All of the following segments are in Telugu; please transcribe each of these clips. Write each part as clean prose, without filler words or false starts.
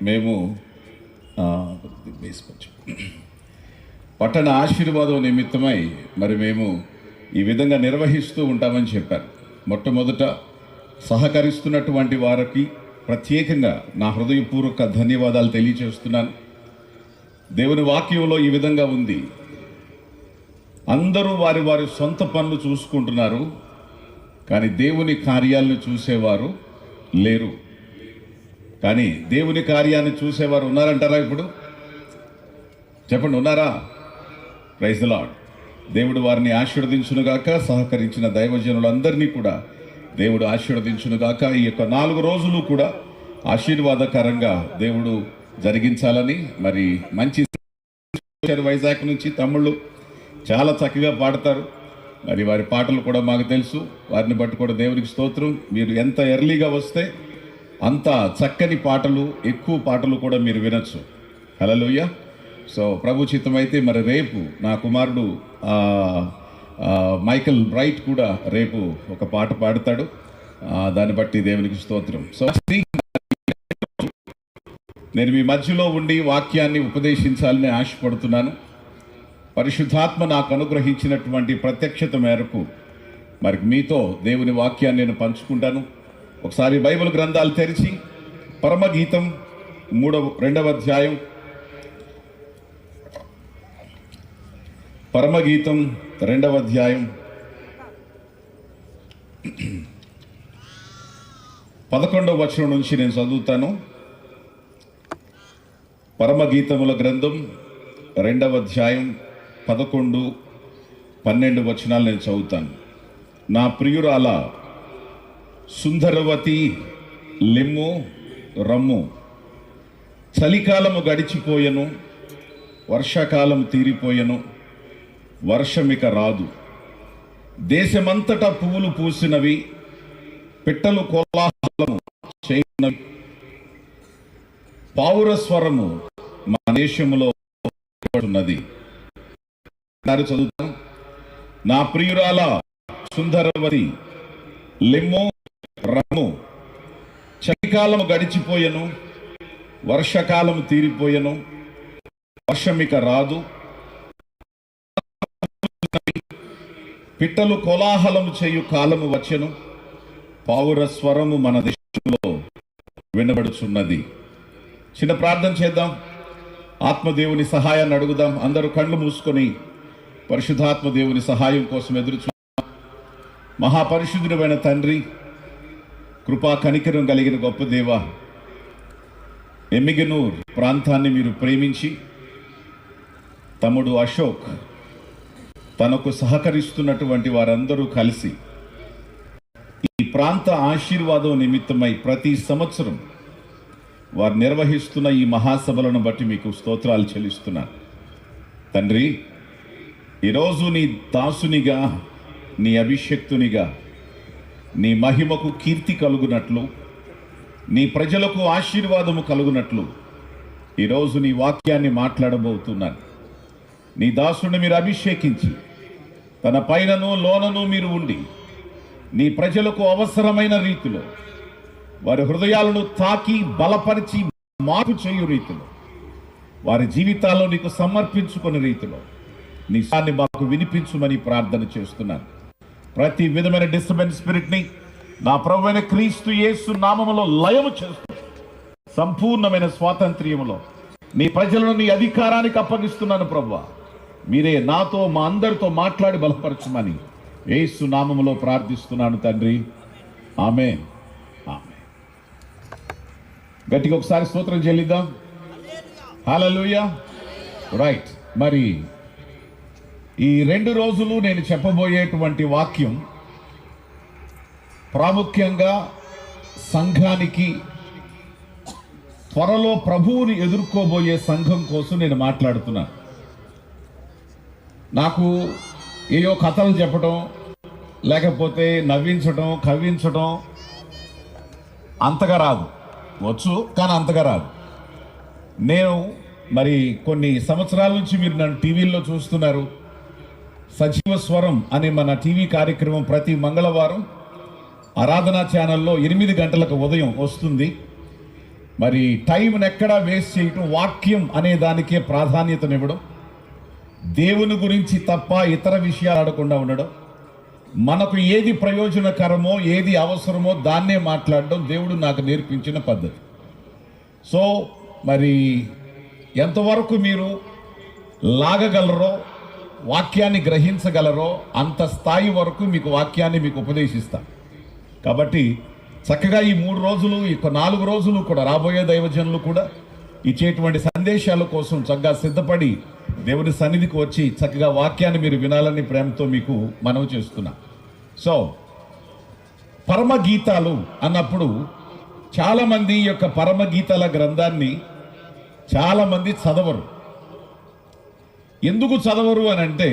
మేము పట్టణ ఆశీర్వాదం నిమిత్తమై మరి మేము ఈ విధంగా నిర్వహిస్తూ ఉంటామని చెప్పారు. మొట్టమొదట సహకరిస్తున్నటువంటి వారికి ప్రత్యేకంగా నా హృదయపూర్వక ధన్యవాదాలు తెలియజేస్తున్నాను. దేవుని వాక్యంలో ఈ విధంగా ఉంది, అందరూ వారి వారి సొంత పనులు చూసుకుంటున్నారు, కానీ దేవుని కార్యాలను చూసేవారు లేరు. కానీ దేవుని కార్యాన్ని చూసేవారు ఉన్నారంటారా? ఇప్పుడు చెప్పండి, ఉన్నారా? Praise the Lord. దేవుడు వారిని ఆశీర్వదించునుగాక. సహకరించిన దైవజనులందరినీ కూడా దేవుడు ఆశీర్వదించునుగాక. ఈ యొక్క 4 రోజులు కూడా ఆశీర్వాదకరంగా దేవుడు జరిగించాలని మరి మంచి వైజాగ్ నుంచి తమ్ముళ్ళు చాలా చక్కగా పాడతారు. మరి వారి పాటలు కూడా మాకు తెలుసు. వారిని బట్టి కూడా దేవునికి స్తోత్రం. మీరు ఎంత ఎర్లీగా వస్తే అంత చక్కని పాటలు, ఎక్కువ పాటలు కూడా మీరు వినొచ్చు. హల్లెలూయా. సో ప్రభు చిత్తమైతే మరి రేపు నా కుమారుడు మైకల్ బ్రైట్ కూడా రేపు ఒక పాట పాడతాడు. దాన్ని బట్టి దేవునికి స్తోత్రం. సో నేను మీ మధ్యలో ఉండి వాక్యాన్ని ఉపదేశించాలని ఆశపడుతున్నాను. పరిశుద్ధాత్మ నాకు అనుగ్రహించినటువంటి ప్రత్యక్షత మేరకు మరి మీతో దేవుని వాక్యాన్ని నేను పంచుకుంటాను. ఒకసారి బైబిల్ గ్రంథాలు తెరిచి పరమగీతం 2వ అధ్యాయం, పరమగీతం 2వ అధ్యాయం 11వ వచనం నుంచి నేను చదువుతాను. పరమగీతముల గ్రంథం 2వ అధ్యాయం 11, 12 వచనాలు నేను చదువుతాను. నా ప్రియురాల సుందరవతి లెమ్ము రమ్ము, చలికాలము గడిచిపోయెను, వర్షాకాలం తీరిపోయెను, వర్షమిక రాదు. దేశమంతటా పువ్వులు పూసినవి, పిట్టలు కోలాహలము చేయునవి, పావుర స్వరము మా దేశములో ఉన్నది. చదువుతాం. నా ప్రియురాల సుందరవతి లెమ్ము రమ్ము, చలికాలము గడిచిపోయెను, వర్షకాలము తీరిపోయెను, వర్షమిక రాదు. పిట్టలు కోలాహలము చేయు కాలము వచ్చెను, పావుర స్వరము మన దేశంలో వినబడుచున్నది. చిన్న ప్రార్థన చేద్దాం. ఆత్మదేవుని సహాయాన్ని అడుగుదాం. అందరూ కళ్ళు మూసుకొని పరిశుద్ధాత్మ దేవుని సహాయం కోసం ఎదురు చూద్దాం. మహాపరిశుద్ధుడైన తండ్రి, కృపా కనికరం కలిగిన గొప్ప దేవ, ఎమ్మిగనూర్ ప్రాంతాన్ని మీరు ప్రేమించి తమ్ముడు అశోక్ తనకు సహకరిస్తున్నటువంటి వారందరూ కలిసి ఈ ప్రాంత ఆశీర్వాదం నిమిత్తమై ప్రతి సంవత్సరం వారు నిర్వహిస్తున్న ఈ మహాసభలను బట్టి మీకు స్తోత్రాలు చెల్లిస్తున్నాను. తండ్రి, ఈరోజు నీ దాసునిగా, నీ అభిషక్తునిగా, నీ మహిమకు కీర్తి కలుగునట్లు, నీ ప్రజలకు ఆశీర్వాదము కలుగునట్లు ఈరోజు నీ వాక్యాన్ని మాట్లాడబోతున్నాను. నీ దాసుని మీరు అభిషేకించి తన పైనను లోనను మీరు ఉండి నీ ప్రజలకు అవసరమైన రీతిలో వారి హృదయాలను తాకి బలపరిచి మార్పు చేయు రీతిలో, వారి జీవితాల్లో నీకు సమర్పించుకునే రీతిలో నీ సాన్ని మాకు వినిపించుమని ప్రార్థన చేస్తున్నాను. ప్రతి విధమైన డిస్టర్బెన్స్ స్పిరిట్ని నా ప్రభువైన క్రీస్తు యేసు నామములో లయము చేస్తూ సంపూర్ణమైన స్వాతంత్ర్యములో నీ ప్రజలను నీ అధికారానికి అప్పగిస్తున్నాను. ప్రభువా, మీరే నాతో మా అందరితో మాట్లాడి బలపరచమని యేసు నామములో ప్రార్థిస్తున్నాను తండ్రి. ఆమేన్. గట్టిగా ఒకసారి స్తోత్రం చెల్లిద్దాం. హల్లెలూయా. రైట్. మరి ఈ 2 రోజులు నేను చెప్పబోయేటువంటి వాక్యం ప్రాముఖ్యంగా సంఘానికి, త్వరలో ప్రభువుని ఎదుర్కోబోయే సంఘం కోసం నేను మాట్లాడుతున్నాను. నాకు ఏయో కథలు చెప్పడం, లేకపోతే నవ్వించడం, కవ్వించడం అంతగా రాదు. వచ్చు, కానీ అంతగా రాదు. నేను మరి కొన్ని సంవత్సరాల నుంచి మీరు నన్ను టీవీల్లో చూస్తున్నారు. సజీవ స్వరం అనే మన టీవీ కార్యక్రమం ప్రతి మంగళవారం ఆరాధనా ఛానల్లో 8 గంటలకు ఉదయం వస్తుంది. మరి టైంని ఎక్కడా వేస్ట్ చేయటం, వాక్యం అనే దానికే ప్రాధాన్యతనివ్వడం, దేవుని గురించి తప్ప ఇతర విషయాలు ఆడకుండా ఉండడం, మనకు ఏది ప్రయోజనకరమో ఏది అవసరమో దాన్నే మాట్లాడడం దేవుడు నాకు నేర్పించిన పద్ధతి. సో మరి ఎంతవరకు మీరు లాగగలరో, వాక్యాన్ని గ్రహించగలరో అంత స్థాయి వరకు మీకు వాక్యాన్ని మీకు ఉపదేశిస్తా. కాబట్టి చక్కగా ఈ 3 రోజులు, ఈ 4 రోజులు కూడా రాబోయే దైవజనులు కూడా ఇచ్చేటువంటి సందేశాల కోసం చక్కగా సిద్ధపడి దేవుని సన్నిధికి వచ్చి చక్కగా వాక్యాన్ని మీరు వినాలని ప్రేమతో మీకు మనవి చేస్తున్నా. సో పరమగీతాలు అన్నప్పుడు చాలామంది ఈ యొక్క పరమగీతాల గ్రంథాన్ని చాలామంది చదవరు. ఎందుకు చదవరు అని అంటే,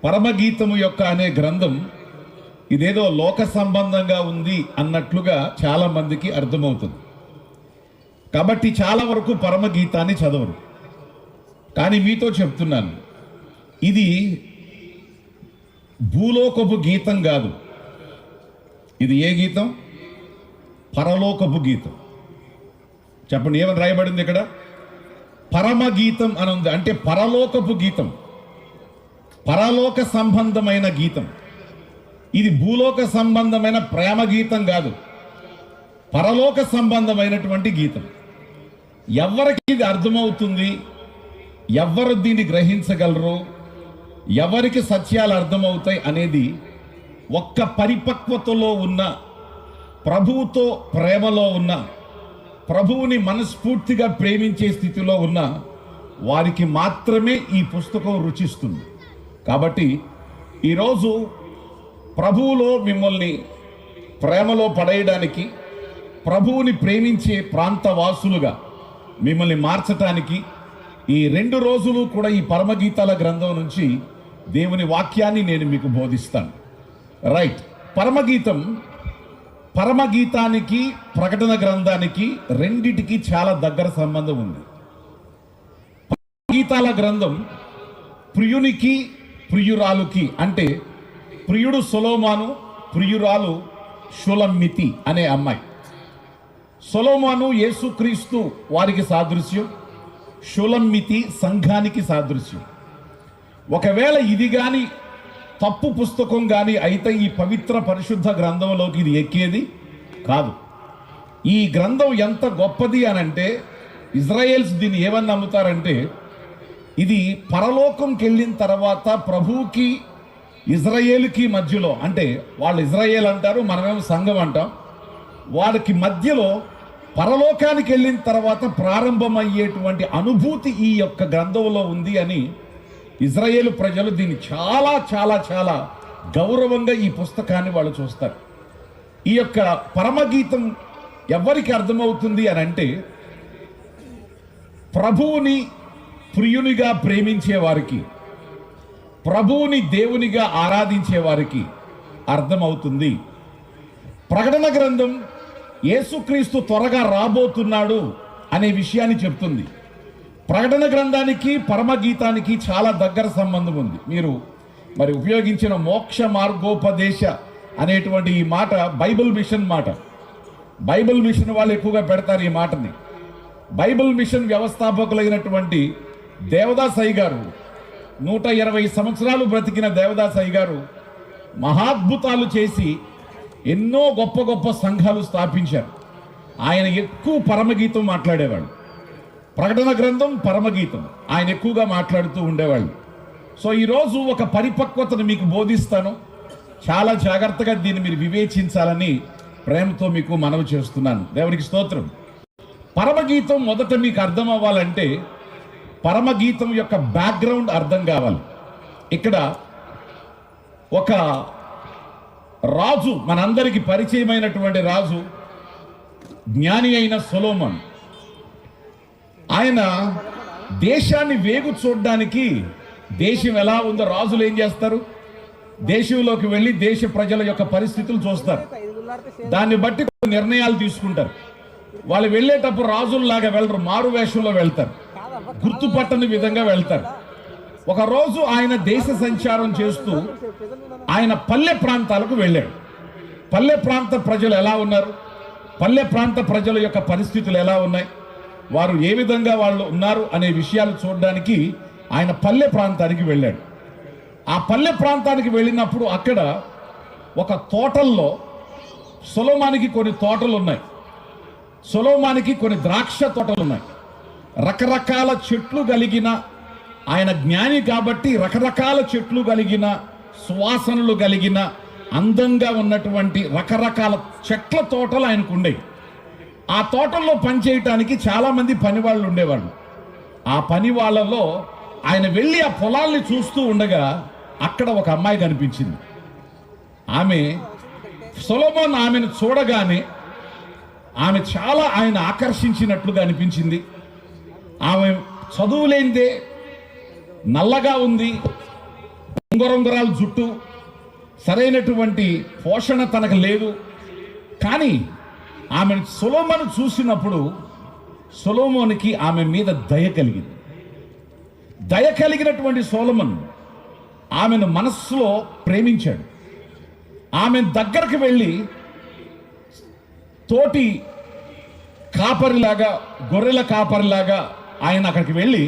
పరమగీతము యొక్క అనే గ్రంథం ఇదేదో లోక సంబంధంగా ఉంది అన్నట్లుగా చాలామందికి అర్థమవుతుంది. కాబట్టి చాలా వరకు పరమగీతాన్ని చదవరు. కానీ మీతో చెప్తున్నాను, ఇది భూలోకపు గీతం కాదు. ఇది ఏ గీతం? పరలోకపు గీతం. చెప్పండి, ఏమని రాయబడింది ఇక్కడ? పరమగీతం అని ఉంది. అంటే పరలోకపు గీతం, పరలోక సంబంధమైన గీతం. ఇది భూలోక సంబంధమైన ప్రేమ గీతం కాదు, పరలోక సంబంధమైనటువంటి గీతం. ఎవరికి ఇది అర్థమవుతుంది, ఎవరు దీన్ని గ్రహించగలరు, ఎవరికి సత్యాలు అర్థమవుతాయి అనేది ఒక్క పరిపక్వతలో ఉన్న, ప్రభువుతో ప్రేమలో ఉన్న, ప్రభువుని మనస్ఫూర్తిగా ప్రేమించే స్థితిలో ఉన్న వారికి మాత్రమే ఈ పుస్తకం రుచిస్తుంది. కాబట్టి ఈరోజు ప్రభువులో మిమ్మల్ని ప్రేమలో పడేయడానికి, ప్రభువుని ప్రేమించే ప్రాంతవాసులుగా మిమ్మల్ని మార్చటానికి ఈ 2 రోజులు కూడా ఈ పరమగీతాల గ్రంథం నుంచి దేవుని వాక్యాన్ని నేను మీకు బోధిస్తాను. రైట్. పరమగీతానికి ప్రకటన గ్రంథానికి రెండిటికి చాలా దగ్గర సంబంధం ఉంది. గీతాల గ్రంథం ప్రియునికి ప్రియురాలుకి, అంటే ప్రియుడు సొలొమోను, ప్రియురాలు షులమ్మితి అనే అమ్మాయి. సొలొమోను యేసుక్రీస్తు వారికి సాదృశ్యం, షులమ్మితి సంఘానికి సాదృశ్యం. ఒకవేళ ఇది కానీ తప్పు పుస్తకం కానీ అయితే ఈ పవిత్ర పరిశుద్ధ గ్రంథంలోకి ఇది ఎక్కేది కాదు. ఈ గ్రంథం ఎంత గొప్పది అనంటే, ఇజ్రాయేల్స్ దీన్ని ఏమని నమ్ముతారంటే, ఇది పరలోకంకి వెళ్ళిన తర్వాత ప్రభువుకి ఇజ్రాయేలుకి మధ్యలో, అంటే వాళ్ళు ఇజ్రాయేల్ అంటారు, మనమేమో సంఘం అంటాం, వాళ్ళకి మధ్యలో పరలోకానికి వెళ్ళిన తర్వాత ప్రారంభమయ్యేటువంటి అనుభూతి ఈ యొక్క గ్రంథంలో ఉంది అని ఇజ్రాయేలు ప్రజలు దీన్ని చాలా చాలా చాలా గౌరవంగా ఈ పుస్తకాన్ని వాళ్ళు చూస్తారు. ఈ యొక్క పరమగీతం ఎవరికి అర్థమవుతుంది అని అంటే, ప్రభువుని ప్రియునిగా ప్రేమించే వారికి, ప్రభువుని దేవునిగా ఆరాధించే వారికి అర్థమవుతుంది. ప్రకటన గ్రంథం యేసుక్రీస్తు త్వరగా రాబోతున్నాడు అనే విషయాన్ని చెప్తుంది. ప్రకటన గ్రంథానికి పరమగీతానికి చాలా దగ్గర సంబంధం ఉంది. మీరు మరి ఉపయోగించిన మోక్ష మార్గోపదేశ అనేటువంటి ఈ మాట బైబిల్ మిషన్ మాట. బైబిల్ మిషన్ వాళ్ళు ఎక్కువగా పెడతారు ఈ మాటని. బైబిల్ మిషన్ వ్యవస్థాపకులైనటువంటి దేవదాస్ అయ్య గారు, 120 సంవత్సరాలు బ్రతికిన దేవదాస్ అయ్య గారు మహాద్భుతాలు చేసి ఎన్నో గొప్ప గొప్ప సంఘాలు స్థాపించారు. ఆయన ఎక్కువ పరమగీతం మాట్లాడేవాడు. ప్రకటన గ్రంథం, పరమగీతం ఆయన ఎక్కువగా మాట్లాడుతూ ఉండేవాళ్ళు. సో ఈరోజు ఒక పరిపక్వతను మీకు బోధిస్తాను. చాలా జాగ్రత్తగా దీన్ని మీరు వివేచించాలని ప్రేమతో మీకు మనవి చేస్తున్నాను. దేవునికి స్తోత్రం. పరమగీతం మొదట మీకు అర్థం అవ్వాలంటే పరమగీతం యొక్క బ్యాక్గ్రౌండ్ అర్థం కావాలి. ఇక్కడ ఒక రాజు, మనందరికీ పరిచయమైనటువంటి రాజు, జ్ఞాని అయిన సొలొమోను. ఆయన దేశాన్ని వేగు చూడడానికి, దేశం ఎలా ఉందో రాజులు ఏం చేస్తారు, దేశంలోకి వెళ్ళి దేశ ప్రజల యొక్క పరిస్థితులు చూస్తారు. దాన్ని బట్టి నిర్ణయాలు తీసుకుంటారు. వాళ్ళు వెళ్ళేటప్పుడు రాజుల్లాగా వెళ్ళరు, మారు వేషంలో వెళ్తారు, గుర్తుపట్టని విధంగా వెళ్తారు. ఒక రోజు ఆయన దేశ సంచారం చేస్తూ ఆయన పల్లె ప్రాంతాలకు వెళ్ళాడు. పల్లె ప్రాంత ప్రజలు ఎలా ఉన్నారు? పల్లె ప్రాంత ప్రజల యొక్క పరిస్థితులు ఎలా ఉన్నాయి, వారు ఏ విధంగా వాళ్ళు ఉన్నారు అనే విషయాలు చూడడానికి ఆయన పల్లె ప్రాంతానికి వెళ్ళాడు. ఆ పల్లె ప్రాంతానికి వెళ్ళినప్పుడు అక్కడ ఒక తోటల్లో సొలొమోనుకి కొన్ని తోటలు ఉన్నాయి, సొలొమోనుకి కొన్ని ద్రాక్ష తోటలు ఉన్నాయి. రకరకాల చెట్లు కలిగిన, ఆయన జ్ఞాని కాబట్టి రకరకాల చెట్లు కలిగిన, సువాసనలు కలిగిన, అందంగా ఉన్నటువంటి రకరకాల చెట్ల తోటలు ఆయనకు ఉండేవి. ఆ తోటల్లో పనిచేయటానికి చాలామంది పని వాళ్ళు ఉండేవాళ్ళు. ఆ పని వాళ్ళలో ఆయన వెళ్ళి ఆ పొలాల్ని చూస్తూ ఉండగా అక్కడ ఒక అమ్మాయి కనిపించింది. ఆమె సొలొమోను ఆమెను చూడగానే ఆమె చాలా ఆయన ఆకర్షించినట్లుగా అనిపించింది. ఆమె చదువు లేనిదే, నల్లగా ఉంది, ఉంగరంగురాల జుట్టు, సరైనటువంటి పోషణ తనకు లేదు. కానీ ఆమెను సొలొమోను చూసినప్పుడు సొలొమోనుకి ఆమె మీద దయ కలిగింది. దయ కలిగినటువంటి సొలొమోను ఆమెను మనస్సులో ప్రేమించాడు. ఆమె దగ్గరకు వెళ్ళి తోటి కాపరిలాగా, గొర్రెల కాపరిలాగా ఆయన అక్కడికి వెళ్ళి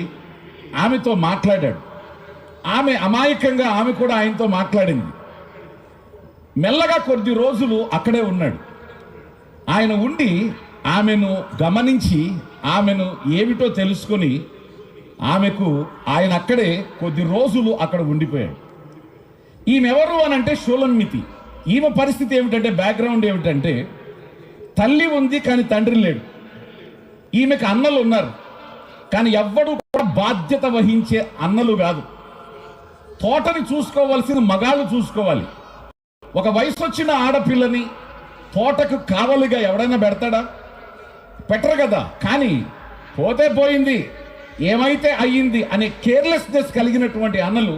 ఆమెతో మాట్లాడాడు. ఆమె అమాయకంగా ఆమె కూడా ఆయనతో మాట్లాడింది. మెల్లగా కొద్ది రోజులు అక్కడే ఉన్నాడు. ఆయన ఉండి ఆమెను గమనించి ఆమెను ఏమిటో తెలుసుకొని ఆమెకు ఆయన అక్కడే కొద్ది రోజులు అక్కడ ఉండిపోయాడు. ఈమెవరు అని అంటే షూలమ్మితి. ఈమె పరిస్థితి ఏమిటంటే, బ్యాక్గ్రౌండ్ ఏమిటంటే, తల్లి ఉంది కానీ తండ్రి లేడు. ఈమెకు అన్నలు ఉన్నారు కానీ ఎవ్వడు కూడా బాధ్యత వహించే అన్నలు కాదు. తోటని చూసుకోవాల్సిన మగాళ్ళు చూసుకోవాలి. ఒక వయసు వచ్చిన ఆడపిల్లని తోటకు కావలిగా ఎవడైనా పెడతాడా? పెట్టరు కదా. కానీ పోతే పోయింది, ఏమైతే అయ్యింది అనే కేర్లెస్నెస్ కలిగినటువంటి అన్నలు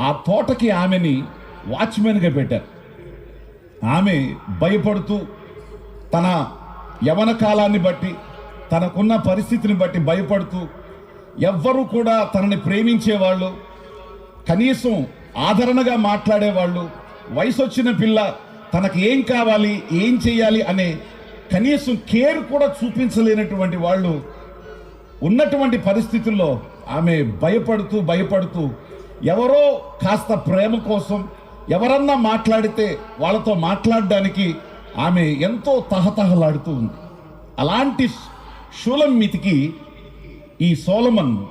ఆ తోటకి ఆమెని వాచ్మెన్గా పెట్టారు. ఆమె భయపడుతూ తన యవన కాలాన్ని బట్టి, తనకున్న పరిస్థితిని బట్టి భయపడుతూ, ఎవ్వరూ కూడా తనని ప్రేమించేవాళ్ళు, కనీసం ఆదరణగా మాట్లాడేవాళ్ళు, వయసు వచ్చిన పిల్ల తనకు ఏం కావాలి, ఏం చేయాలి అనే కనీసం కేర్ కూడా చూపించలేనటువంటి వాళ్ళు ఉన్నటువంటి పరిస్థితుల్లో ఆమె భయపడుతూ ఎవరో కాస్త ప్రేమ కోసం ఎవరన్నా మాట్లాడితే వాళ్ళతో మాట్లాడడానికి ఆమె ఎంతో తహతహలాడుతూ ఉంది. అలాంటి షూలమ్మితికి ఈ సొలొమోను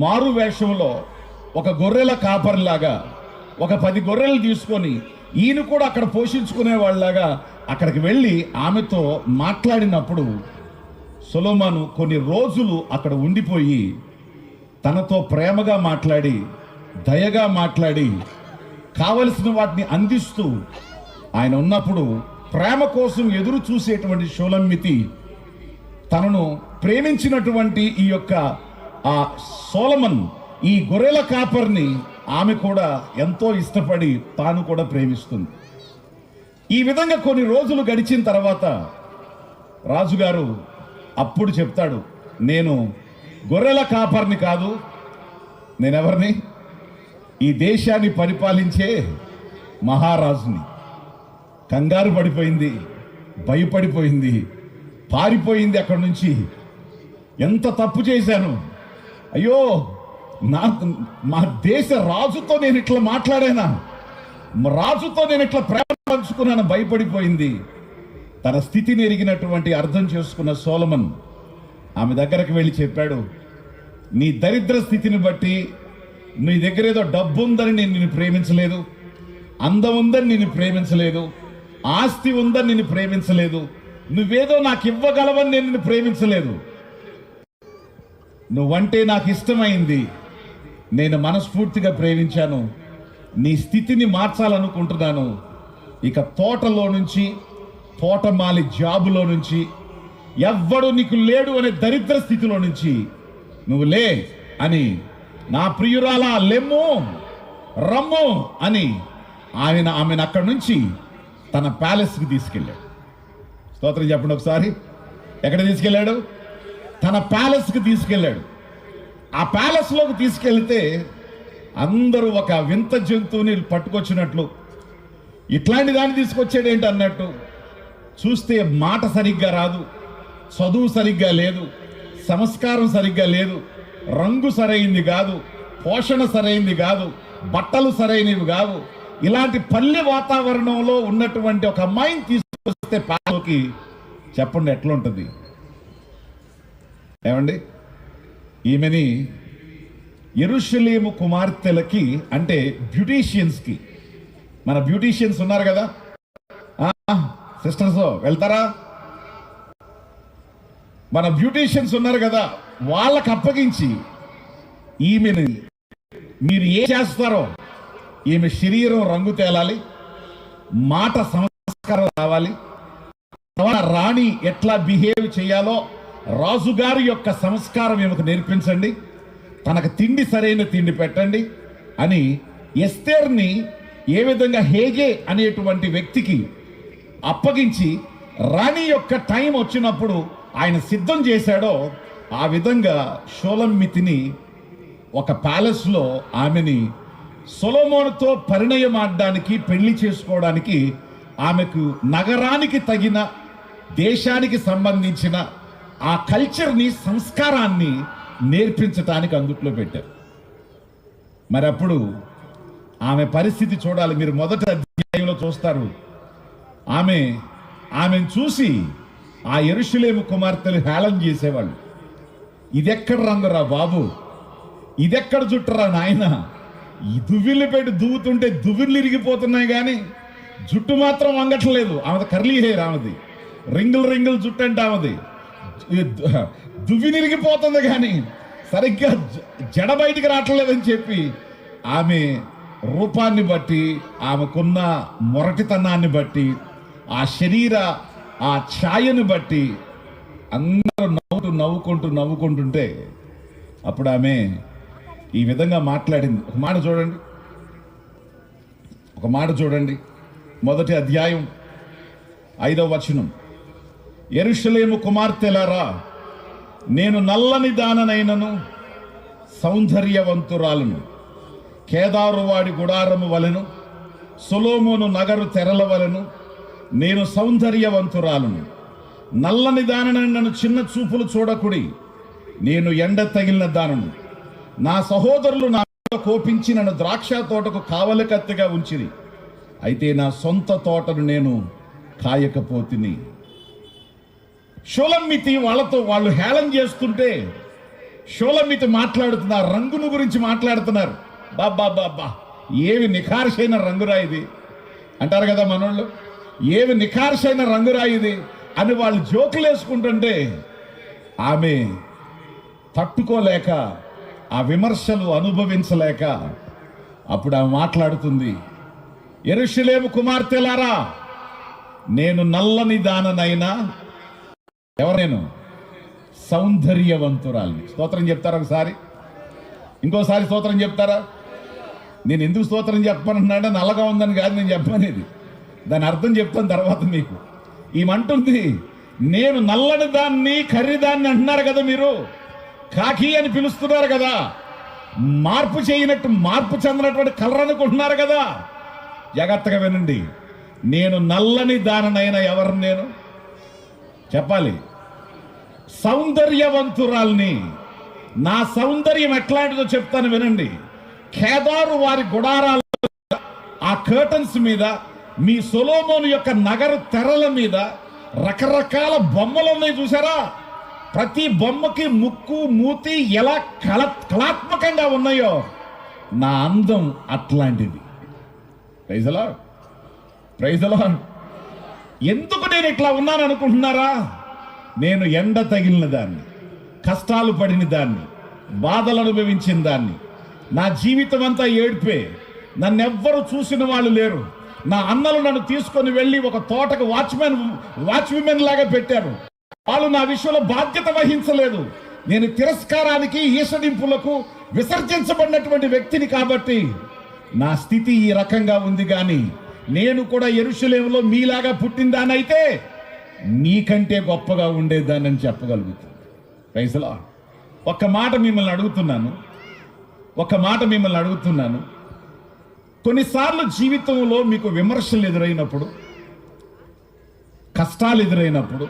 మారు వేషంలో ఒక గొర్రెల కాపరిలాగా ఒక 10 గొర్రెలు తీసుకొని ఈయన కూడా అక్కడ పోషించుకునే వాళ్ళలాగా అక్కడికి వెళ్ళి ఆమెతో మాట్లాడినప్పుడు సొలొమోను కొన్ని రోజులు అక్కడ ఉండిపోయి తనతో ప్రేమగా మాట్లాడి, దయగా మాట్లాడి, కావలసిన వాటిని అందిస్తూ ఆయన ఉన్నప్పుడు ప్రేమ కోసం ఎదురు చూసేటువంటి షూలమ్మితి తనను ప్రేమించినటువంటి ఈ యొక్క ఆ సొలొమోను, ఈ గొర్రెల కాపర్ని ఆమె కూడా ఎంతో ఇష్టపడి తాను కూడా ప్రేమిస్తుంది. ఈ విధంగా కొన్ని రోజులు గడిచిన తర్వాత రాజుగారు అప్పుడు చెప్తాడు, నేను గొర్రెల కాపర్ని కాదు, నేనెవరిని? ఈ దేశాన్ని పరిపాలించే మహారాజుని. కంగారు పడిపోయింది, భయపడిపోయింది, పారిపోయింది అక్కడి నుంచి. ఎంత తప్పు చేశాను, అయ్యో మా దేశ రాజుతో నేను ఇట్లా మాట్లాడానా, రాజుతో నేను ఇట్లా ప్రేమ పంచుకున్నాను, భయపడిపోయింది. తన స్థితిని ఎరిగినటువంటి అర్థం చేసుకున్న సొలొమోను ఆమె దగ్గరకు వెళ్ళి చెప్పాడు, నీ దరిద్ర స్థితిని బట్టి, నీ దగ్గర ఏదో డబ్బు ఉందని నేను నిన్ను ప్రేమించలేదు, అందం ఉందని నిన్ను ప్రేమించలేదు, ఆస్తి ఉందని నిన్ను ప్రేమించలేదు, నువ్వేదో నాకు ఇవ్వగలవని నేను నిన్ను ప్రేమించలేదు. నువ్వంటే నాకు ఇష్టమైంది, నేను మనస్ఫూర్తిగా ప్రేమించాను, నీ స్థితిని మార్చాలనుకుంటున్నాను. ఇక తోటలో నుంచి, తోటమాలి జాబులో నుంచి, ఎవ్వడు నీకు లేడు అనే దరిద్ర స్థితిలో నుంచి నువ్వు లే అని, నా ప్రియురాలా లెమ్ము రమ్ము అని ఆమెను అక్కడి నుంచి తన ప్యాలెస్కి తీసుకెళ్ళాడు. స్తోత్రం చెప్పండి ఒకసారి. ఎక్కడ తీసుకెళ్ళాడు? తన ప్యాలెస్కి తీసుకెళ్ళాడు. ఆ ప్యాలెస్లోకి తీసుకెళ్తే అందరూ ఒక వింత జంతువుని పట్టుకొచ్చినట్లు, ఇట్లాంటి దాన్ని తీసుకొచ్చాడు ఏంటి అన్నట్టు చూస్తే మాట సరిగ్గా రాదు, చదువు సరిగ్గా లేదు, సంస్కారం సరిగ్గా లేదు, రంగు సరైంది కాదు, పోషణ సరైంది కాదు, బట్టలు సరైనవి కాదు. ఇలాంటి పల్లె వాతావరణంలో ఉన్నటువంటి ఒక అమ్మాయిని తీసుకొస్తే పాలకి చెప్పండి ఎట్లుంటుంది? ఏమండి, ఈమెని యెరూషలేము కుమార్తెలకి అంటే బ్యూటీషియన్స్కి, మన బ్యూటీషియన్స్ ఉన్నారు కదా సిస్టర్స్, వెళ్తారా? మన బ్యూటీషియన్స్ ఉన్నారు కదా, వాళ్ళకి అప్పగించి ఈమెని మీరు ఏం చేస్తారో, ఈమె శరీరం రంగు తేలాలి, మాట సంస్కారం రావాలి, రాణి ఎట్లా బిహేవ్ చేయాలో రాజుగారి యొక్క సంస్కారం ఈమెకు నేర్పించండి, తనకు తిండి సరైన తిండి పెట్టండి అని ఎస్తేర్ని ఏ విధంగా హేగే అనేటువంటి వ్యక్తికి అప్పగించి రాణి యొక్క టైం వచ్చినప్పుడు ఆయన సిద్ధం చేశాడో ఆ విధంగా షూలమ్మితిని ఒక ప్యాలెస్లో ఆమెని సొలొమోనుతో పరిణయం ఆడడానికి, పెళ్లి చేసుకోవడానికి ఆమెకు నగరానికి తగిన, దేశానికి సంబంధించిన ఆ కల్చర్ని, సంస్కారాన్ని నేర్పించటానికి అందుట్లో పెట్టారు. మరి అప్పుడు ఆమె పరిస్థితి చూడాలి. మీరు మొదటి అధ్యాయంలో చూస్తారు. ఆమెను చూసి ఆ యెరూషలేము కుమార్తెలు హేళన చేసేవాళ్ళు. ఇదెక్కడ రంగురా బాబు, ఇదెక్కడ జుట్టురా నాయన, ఈ దువ్విళ్ళు పెట్టి దువ్వుతుంటే దువ్విళ్ళు ఇరిగిపోతున్నాయి కానీ జుట్టు మాత్రం వంగట్లేదు. ఆమెది కర్లీ హెయిర్, ఆమెది రింగుల్ జుట్టు అంటే ఆమెది దువ్వినిరిగిపోతుంది కానీ సరిగ్గా జడ బయటికి రావట్లేదని చెప్పి ఆమె రూపాన్ని బట్టి, ఆమెకున్న మొరటితనాన్ని బట్టి, ఆ శరీర ఆ ఛాయను బట్టి అందరూ నవ్వుకుంటుంటే అప్పుడు ఆమె ఈ విధంగా మాట్లాడింది. ఒక మాట చూడండి, మొదటి అధ్యాయం 5వ వచనం. యెరూషలేము కుమార్తెలారా, నేను నల్లని దాననైనను సౌందర్యవంతురాలను, కేదారు వాడి గుడారము వలెను, సొలొమోను నగరు తెరల వలెను నేను సౌందర్యవంతురాలను. నల్లని దాననైనను చిన్న చూపులు చూడకుడి, నేను ఎండ తగిలిన దానను. నా సహోదరులు నా మీద కోపించి నన్ను ద్రాక్ష తోటకు కావలి కత్తిగా ఉంచిరి, అయితే నా సొంత తోటను నేను కాయకపోతిని. షూలమ్మితి వాళ్ళు హేళన చేస్తుంటే షూలమ్మితి మాట్లాడుతున్నారు, రంగును గురించి మాట్లాడుతున్నారు. బాబా ఏవి నిఖార్షైన రంగురా ఇది అంటారు కదా మనోళ్ళు, ఏవి నిఖార్షైన రంగురా ఇది అని వాళ్ళు జోకులు వేసుకుంటుంటే ఆమె తట్టుకోలేక, ఆ విమర్శలు అనుభవించలేక అప్పుడు ఆమె మాట్లాడుతుంది. యెరూషలేము కుమార్తెలారా, నేను నల్లని దాననైనా, ఎవరు? సౌందర్యవంతురాల్ని. స్తోత్రం చెప్తారా ఒకసారి? ఇంకోసారి స్తోత్రం చెప్తారా? నేను ఎందుకు స్తోత్రం చెప్పమన్నాడే, నల్లగా ఉందని కాదు నేను చెప్పనేది, దాని అర్థం చెప్తాను తర్వాత మీకు. ఈమంటుంది, నేను నల్లని దాన్ని కర్రీదాన్ని అంటున్నారు కదా, మీరు కాకి అని పిలుస్తున్నారు కదా, మార్పు చెందినటువంటి కలర్ అనుకుంటున్నారు కదా. జాగ్రత్తగా వినండి, నేను నల్లని దాననైనా ఎవరు? నేను చెప్పాలి, సౌందర్యవంతురాల్ని. నా సౌందర్యం ఎట్లాంటిదో చెప్తాను వినండి. కేదారు వారి గుడారాల ఆ కర్టన్స్ మీద, మీ సొలొమోను యొక్క నగర తెరల మీద రకరకాల బొమ్మలు ఉన్నాయి చూసారా? ప్రతి బొమ్మకి ముక్కు, మూతి ఎలా కళాత్మకంగా ఉన్నాయో నా అందం అట్లాంటిది. Praise the Lord, praise the Lord. ఎందుకు నేను ఇట్లా ఉన్నాను అనుకుంటున్నారా? నేను ఎండ తగిలిన దాన్ని, కష్టాలు పడిన దాన్ని, బాధలు అనుభవించిన దాన్ని, నా జీవితం అంతా ఏడ్పే, నన్నెవ్వరు చూసిన వాళ్ళు లేరు. నా అన్నలు నన్ను తీసుకొని వెళ్ళి ఒక తోటకు వాచ్మెన్ లాగా పెట్టారు. వాళ్ళు నా విషయంలో బాధ్యత వహించలేదు. నేను తిరస్కారానికి, ఈసడింపులకు విసర్జించబడినటువంటి వ్యక్తిని కాబట్టి నా స్థితి ఈ రకంగా ఉంది. కానీ నేను కూడా యెరూషలేములో మీలాగా పుట్టిందానైతే నీకంటే గొప్పగా ఉండేదానని చెప్పగలుగుతాను. Praise the Lord. ఒక్క మాట మిమ్మల్ని అడుగుతున్నాను. కొన్నిసార్లు జీవితంలో మీకు విమర్శలు ఎదురైనప్పుడు, కష్టాలు ఎదురైనప్పుడు,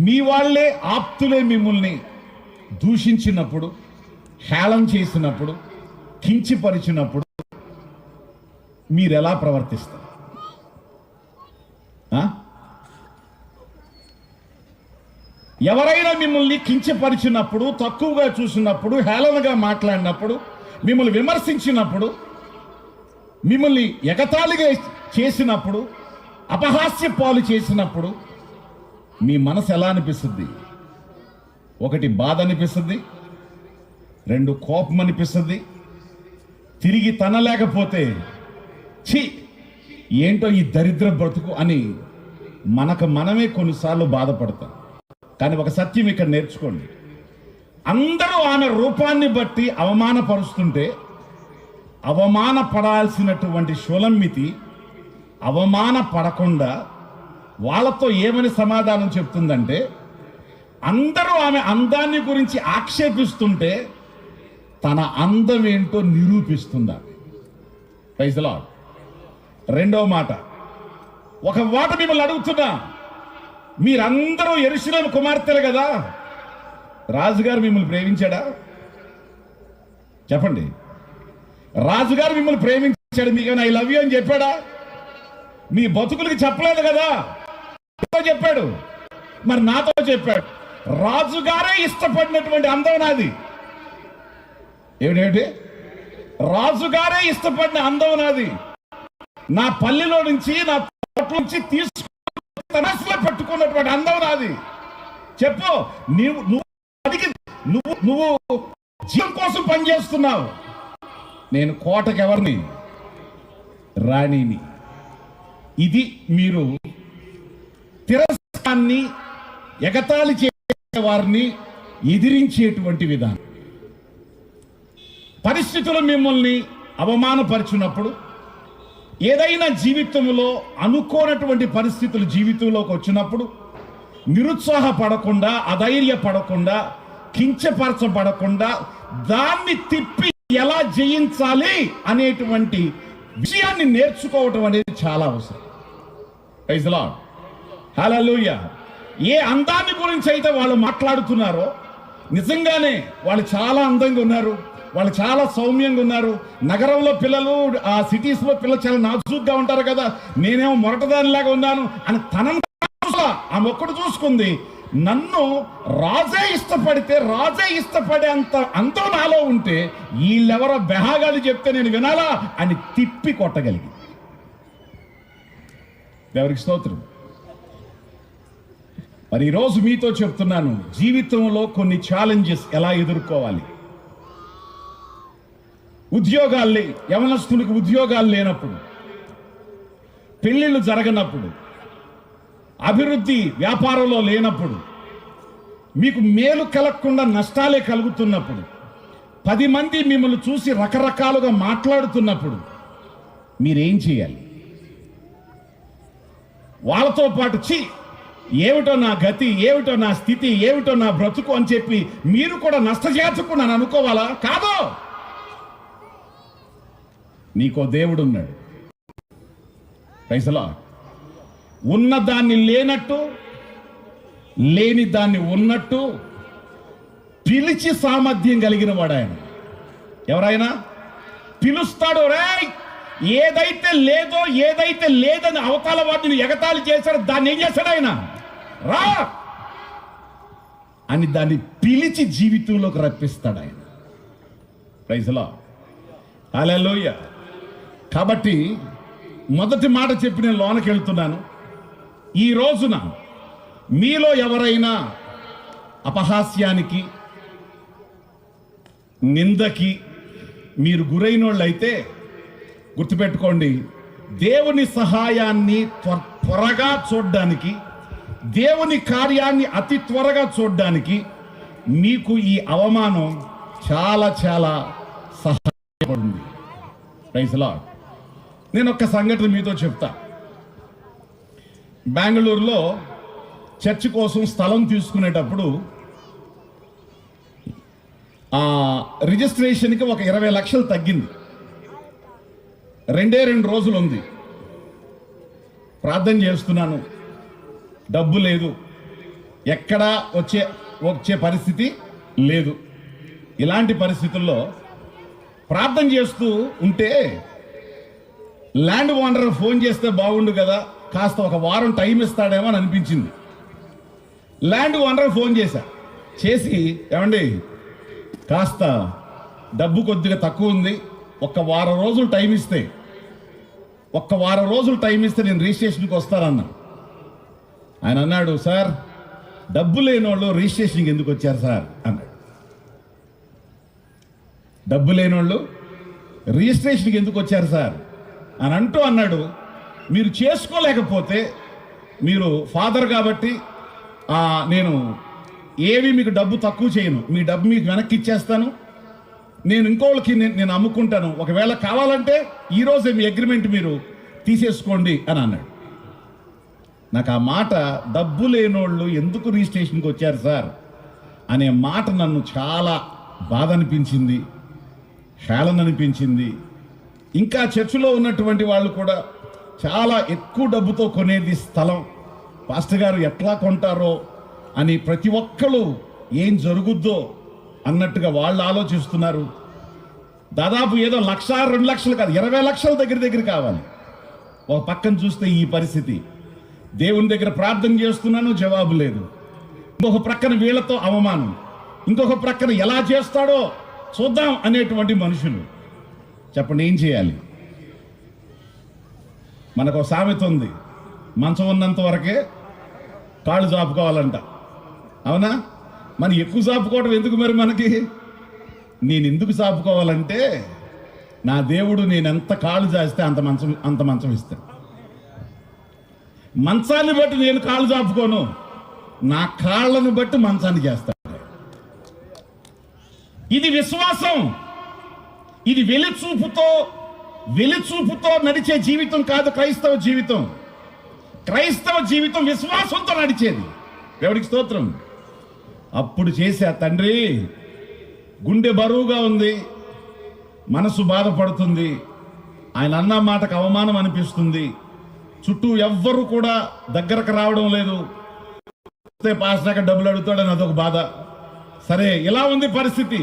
మీ వాళ్ళే ఆప్తులే మిమ్మల్ని దూషించినప్పుడు, హేళన చేసినప్పుడు, కించపరిచినప్పుడు మీరు ఎలా ప్రవర్తిస్తారు? ఎవరైనా మిమ్మల్ని కించపరిచినప్పుడు, తక్కువగా చూసినప్పుడు, హేళనగా మాట్లాడినప్పుడు, మిమ్మల్ని విమర్శించినప్పుడు, మిమ్మల్ని ఎగతాళిగా చేసినప్పుడు, అపహాస్య పాలు చేసినప్పుడు మీ మనసు ఎలా అనిపిస్తుంది? ఒకటి బాధ అనిపిస్తుంది, రెండు కోపం అనిపిస్తుంది, తిరిగి తనలేకపోతే ఛీ ఏంటో ఈ దరిద్ర బ్రతుకు అని మనకు మనమే కొన్నిసార్లు బాధపడతాం. కానీ ఒక సత్యం ఇక్కడ నేర్చుకోండి. అందరూ ఆమె రూపాన్ని బట్టి అవమానపరుస్తుంటే, అవమానపడాల్సినటువంటి షులమ్మితి అవమాన పడకుండా వాళ్ళతో ఏమని సమాధానం చెప్తుందంటే, అందరూ ఆమె అందాన్ని గురించి ఆక్షేపిస్తుంటే తన అందం ఏంటో నిరూపిస్తుందా. Praise the lord. రెండవ మాట, ఒక మాట మిమ్మల్ని అడుగుతున్నా, మీరందరూ యెరూషలేము కుమార్తెలు కదా, రాజుగారు మిమ్మల్ని ప్రేమించాడా? చెప్పండి. రాజుగారు మిమ్మల్ని ప్రేమించాడు, మీకు ఐ లవ్ యూ అని చెప్పాడా? మీ బతుకులకి చెప్పలేదు కదా, చెప్పాడు. మరి నాతో చెప్పాడు, రాజుగారే ఇష్టపడినటువంటి అందం నాది. ఏమిటేమిటి? రాజుగారే ఇష్టపడిన అందం నాది. నా పల్లెలో నుంచి, నా తోట నుంచి తీసుకు మనసులో పెట్టుకున్నటువంటి అందం నాది. చెప్పు, నువ్వు జీవం కోసం పనిచేస్తున్నావు. నేను కోటకి ఎవరిని? రాణిని. ఇది మీరు తిరస్కారాన్ని, ఎగతాళి చేసే వారిని ఎదిరించేటువంటి విధానం. పరిస్థితులు మిమ్మల్ని అవమానపరిచినప్పుడు, ఏదైనా జీవితంలో అనుకోనటువంటి పరిస్థితులు జీవితంలోకి వచ్చినప్పుడు నిరుత్సాహపడకుండా, అధైర్యపడకుండా, కించపరచబడకుండా దాన్ని తిప్పి ఎలా జయించాలి అనేటువంటి విషయాన్ని నేర్చుకోవటం అనేది చాలా అవసరం. Praise the Lord. హల్లెలూయా. ఏ అందాన్ని గురించి అయితే వాళ్ళు మాట్లాడుతున్నారో, నిజంగానే వాళ్ళు చాలా అందంగా ఉన్నారు, వాళ్ళు చాలా సౌమ్యంగా ఉన్నారు. నగరంలో పిల్లలు, ఆ సిటీస్లో పిల్లలు చాలా నాజూగ్గా ఉంటారు కదా, నేనేమో మొరటదానిలాగా ఉన్నాను అని తనను ఆమె ఒక్కడు చూసుకుంది. నన్ను రాజే ఇష్టపడితే, రాజే ఇష్టపడే అంత అంతం నాలో ఉంటే వీళ్ళెవరో బెహాగాలు చెప్తే నేను వినాలా అని తిప్పి కొట్టగలిగి. దేవునికి స్తోత్రం. మరి ఈరోజు మీతో చెప్తున్నాను, జీవితంలో కొన్ని ఛాలెంజెస్ ఎలా ఎదుర్కోవాలి. ఉద్యోగాలు, యవనస్తులకు ఉద్యోగాలు లేనప్పుడు, పెళ్ళిళ్ళు జరగనప్పుడు, అభివృద్ధి వ్యాపారంలో లేనప్పుడు, మీకు మేలు కలగకుండా నష్టాలే కలుగుతున్నప్పుడు, 10 మంది మిమ్మల్ని చూసి రకరకాలుగా మాట్లాడుతున్నప్పుడు మీరేం చేయాలి? వాళ్ళతో పాటు ఏమిటో నా గతి, ఏమిటో నా స్థితి, ఏమిటో నా బ్రతుకు అని చెప్పి మీరు కూడా నష్టజాతకున్నాను అనుకోవాలా? కాదు. నీకో దేవుడు ఉన్నాడు. Praise the Lord. ఉన్నదాన్ని లేనట్టు, లేని దాన్ని ఉన్నట్టు పిలిచి సామర్థ్యం కలిగిన వాడు ఆయన. ఎవరైనా పిలుస్తాడు. రేయ్, ఏదైతే లేదో, ఏదైతే లేదని అవతల వాటిని ఎగతాళి చేశాడో దాన్ని ఏం చేశాడు ఆయన? రా అని దాన్ని పిలిచి జీవితంలోకి రప్పిస్తాడు ఆయన. Praise the Lord. హల్లెలూయా. కాబట్టి మొదటి మాట చెప్పి నేను లోనకి వెళ్తున్నాను. ఈ రోజున మీలో ఎవరైనా అపహాస్యానికి, నిందకి మీరు గురైన వాళ్ళైతే గుర్తుపెట్టుకోండి, దేవుని సహాయాన్ని త్వరగా చూడడానికి, దేవుని కార్యాన్ని అతి త్వరగా చూడడానికి మీకు ఈ అవమానం చాలా చాలా సహాయపడుతుంది. Praise the Lord. నేను ఒక్క సంఘటన మీతో చెప్తా. బెంగళూరులో చర్చ్ కోసం స్థలం తీసుకునేటప్పుడు రిజిస్ట్రేషన్కి ఒక 20 లక్షలు తగ్గింది. 2 రోజులు ఉంది. ప్రార్థన చేస్తున్నాను. డబ్బు లేదు, ఎక్కడా వచ్చే పరిస్థితి లేదు. ఇలాంటి పరిస్థితుల్లో ప్రార్థన చేస్తూ ఉంటే ల్యాండ్ ఓనర్ ఫోన్ చేస్తే బాగుండు కదా, కాస్త ఒక వారం టైం ఇస్తాడేమో అని అనిపించింది. ల్యాండ్ ఓనర్ ఫోన్ చేసి ఏమండి కాస్త డబ్బు కొద్దిగా తక్కువ ఉంది, ఒక్క వారం రోజులు టైం ఇస్తే నేను రిజిస్ట్రేషన్కి వస్తానన్నా. ఆయన అన్నాడు, సార్ డబ్బు లేని వాళ్ళు రిజిస్ట్రేషన్కి ఎందుకు వచ్చారు సార్ అన్నాడు. డబ్బు లేని వాళ్ళు రిజిస్ట్రేషన్కి ఎందుకు వచ్చారు సార్ అని అన్నాడు, మీరు చేసుకోలేకపోతే, మీరు ఫాదర్ కాబట్టి నేను ఏవి మీకు డబ్బు తక్కువ చేయను, మీ డబ్బు మీకు వెనక్కి ఇచ్చేస్తాను, నేను ఇంకోళ్ళకి నేను అమ్ముకుంటాను, ఒకవేళ కావాలంటే ఈరోజే మీ అగ్రిమెంట్ మీరు తీసేసుకోండి అని అన్నాడు. నాకు ఆ మాట, డబ్బు లేనోళ్ళు ఎందుకు రిజిస్ట్రేషన్కి వచ్చారు సార్ అనే మాట నన్ను చాలా బాధ అనిపించింది, హేళన అనిపించింది. ఇంకా చర్చిలో ఉన్నటువంటి వాళ్ళు కూడా చాలా ఎక్కువ డబ్బుతో కొనేది స్థలం, పాస్టర్ గారు ఎట్లా కొంటారో అని ప్రతి ఒక్కరు ఏం జరుగుద్దో అన్నట్టుగా వాళ్ళు ఆలోచిస్తున్నారు. దాదాపు ఏదో 1,00,000 2 లక్షలు కాదు, 20 లక్షల దగ్గర కావాలి. ఒక పక్కన చూస్తే ఈ పరిస్థితి, దేవుని దగ్గర ప్రార్థన చేస్తున్నాను, జవాబు లేదు. ఇంకొక ప్రక్కన వీళ్ళతో అవమానం, ఇంకొక ప్రక్కన ఎలా చేస్తాడో చూద్దాం అనేటువంటి మనుషులు. చెప్పండి, ఏం చేయాలి? మనకు ఒక సామెత ఉంది, మంచం ఉన్నంత వరకే కాళ్ళు చాపుకోవాలంట. అవునా? మనం ఎక్కువ చాపుకోవడం ఎందుకు మరి మనకి? నేను ఎందుకు చాపుకోవాలంటే, నా దేవుడు నేను ఎంత కాళ్ళు చాస్తే అంత మంచం ఇస్తాను. మంచాన్ని బట్టి నేను కాళ్ళు చాపుకోను, నా కాళ్ళను బట్టి మంచాన్ని చేస్తాను. ఇది విశ్వాసం. ఇది వెలిచూపుతో నడిచే జీవితం కాదు క్రైస్తవ జీవితం. క్రైస్తవ జీవితం విశ్వాసంతో నడిచేది. దేవుడికి స్తోత్రం. అప్పుడు చేసే తండ్రి, గుండె బరువుగా ఉంది, మనసు బాధపడుతుంది, ఆయన అన్న మాటకు అవమానం అనిపిస్తుంది, చుట్టూ ఎవ్వరు కూడా దగ్గరకు రావడం లేదు, పాస్టర్ డబ్బులు అడుగుతాడని అదొక బాధ. సరే, ఇలా ఉంది పరిస్థితి.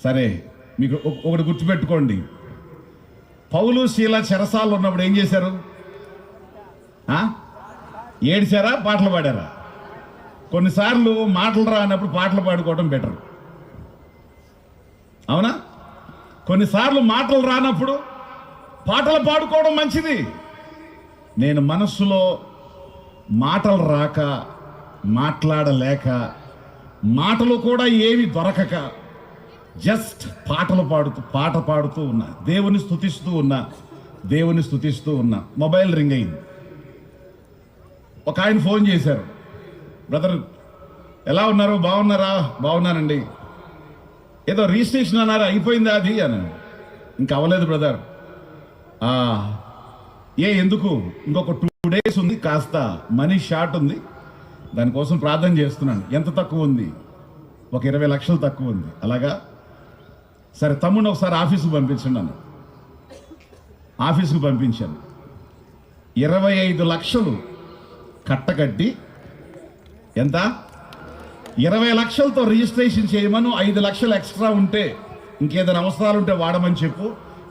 సరే, మీకు ఒకటి గుర్తుపెట్టుకోండి, పౌలు శీల చెరసాల్లో ఉన్నప్పుడు ఏం చేశారు? ఏడిచారా, పాటలు పాడారా? కొన్నిసార్లు మాటలు రానప్పుడు పాటలు పాడుకోవడం బెటర్. అవునా? కొన్నిసార్లు మాటలు రానప్పుడు పాటలు పాడుకోవడం మంచిది. నేను మనస్సులో మాటలు రాక, మాట్లాడలేక, మాటలు కూడా ఏవి దొరకక జస్ట్ పాట పాడుతూ ఉన్నా, దేవుని స్తుతిస్తూ ఉన్నా. మొబైల్ రింగ్ అయింది. ఒక ఆయన ఫోన్ చేశారు, బ్రదర్ ఎలా ఉన్నారు, బాగున్నారా? బాగున్నానండి. ఏదో రిజిస్ట్రేషన్ అన్నారు, అయిపోయిందా అది అని? ఇంకా అవ్వలేదు బ్రదర్. ఎందుకు? ఇంకొక 2 days ఉంది, కాస్త మనీ షార్ట్ ఉంది, దానికోసం ప్రార్థన చేస్తున్నాను. ఎంత తక్కువ ఉంది? ఒక 20 లక్షలు తక్కువ ఉంది. అలాగా? సరే, తమ్ముడిని ఒకసారి ఆఫీసుకు పంపించండి అన్న. ఆఫీసుకు పంపించాను. 25 లక్షలు కట్టకట్టి, ఎంత? 20 లక్షలతో రిజిస్ట్రేషన్ చేయమను, 5 లక్షలు ఎక్స్ట్రా ఉంటే ఇంకేదైనా అవసరాలు ఉంటే వాడమని చెప్పు.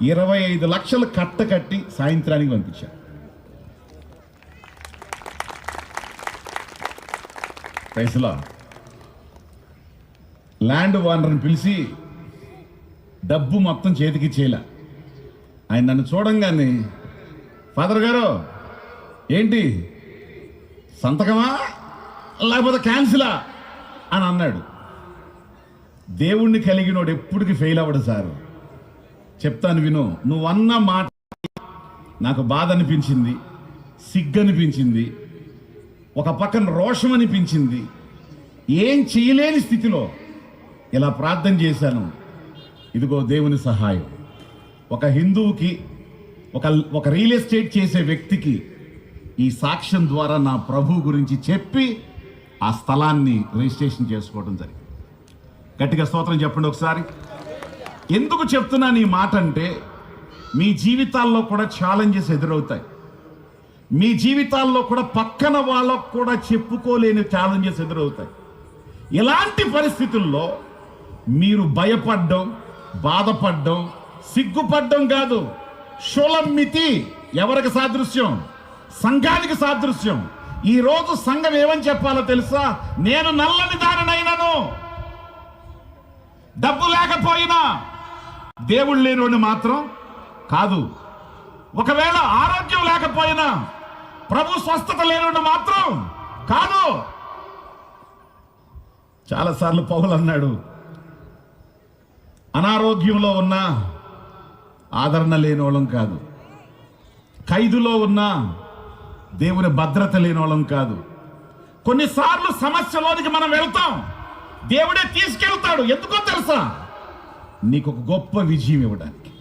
25 లక్షలు కట్టి సాయంత్రానికి పంపించాను. పైసలా ల్యాండ్ ఓనర్ని పిలిచి డబ్బు మొత్తం చేతికి ఇచ్చేలా. ఆయన నన్ను చూడంగానే, ఫాదర్ గారు ఏంటి సంతకమా లేకపోతే క్యాన్సిలా అని అన్నాడు. దేవుణ్ణి కలిగినోడు ఎప్పటికీ ఫెయిల్ అవ్వడు సార్. చెప్తాను విను. నువ్వన్న మాట నాకు బాధ అనిపించింది, సిగ్గు అనిపించింది, ఒక పక్కన రోషం అనిపించింది. ఏం చేయలేని స్థితిలో ఇలా ప్రార్థన చేశాను. ఇదిగో దేవుని సహాయం. ఒక హిందువుకి, ఒక రియల్ ఎస్టేట్ చేసే వ్యక్తికి ఈ సాక్ష్యం ద్వారా నా ప్రభు గురించి చెప్పి ఆ స్థలాన్ని రిజిస్ట్రేషన్ చేసుకోవడం జరిగింది. గట్టిగా స్తోత్రం చెప్పండి ఒకసారి. ఎందుకు చెప్తున్నాను ఈ మాట అంటే, మీ జీవితాల్లో కూడా ఛాలెంజెస్ ఎదురవుతాయి. మీ జీవితాల్లో కూడా పక్కన వాళ్ళకు కూడా చెప్పుకోలేని ఛాలెంజెస్ ఎదురవుతాయి. ఇలాంటి పరిస్థితుల్లో మీరు భయపడ్డం, బాధపడ్డం, సిగ్గుపడ్డం కాదు. షులమ్మితి ఎవరికి సాదృశ్యం? సంఘానికి సాదృశ్యం. ఈ రోజు సంఘం ఏమని చెప్పాలో తెలుసా? నేను నల్లని దానినైనాను, డబ్బు లేకపోయినా దేవుడు లేనివాడిని మాత్రం కాదు. ఒకవేళ ఆరోగ్యం లేకపోయినా ప్రభు స్వస్థత లేనివాడిని మాత్రం కాదు. చాలాసార్లు పౌలు అన్నాడు, అనారోగ్యంలో ఉన్న ఆదరణ లేని వాళ్ళం కాదు, ఖైదులో ఉన్న దేవుని భద్రత లేని వాళ్ళం కాదు. కొన్నిసార్లు సమస్యలోనికి మనం వెళ్తాం, దేవుడే తీసుకెళ్తాడు. ఎందుకో తెలుసా? నీకు ఒక గొప్ప విజయం ఇవ్వడానికి,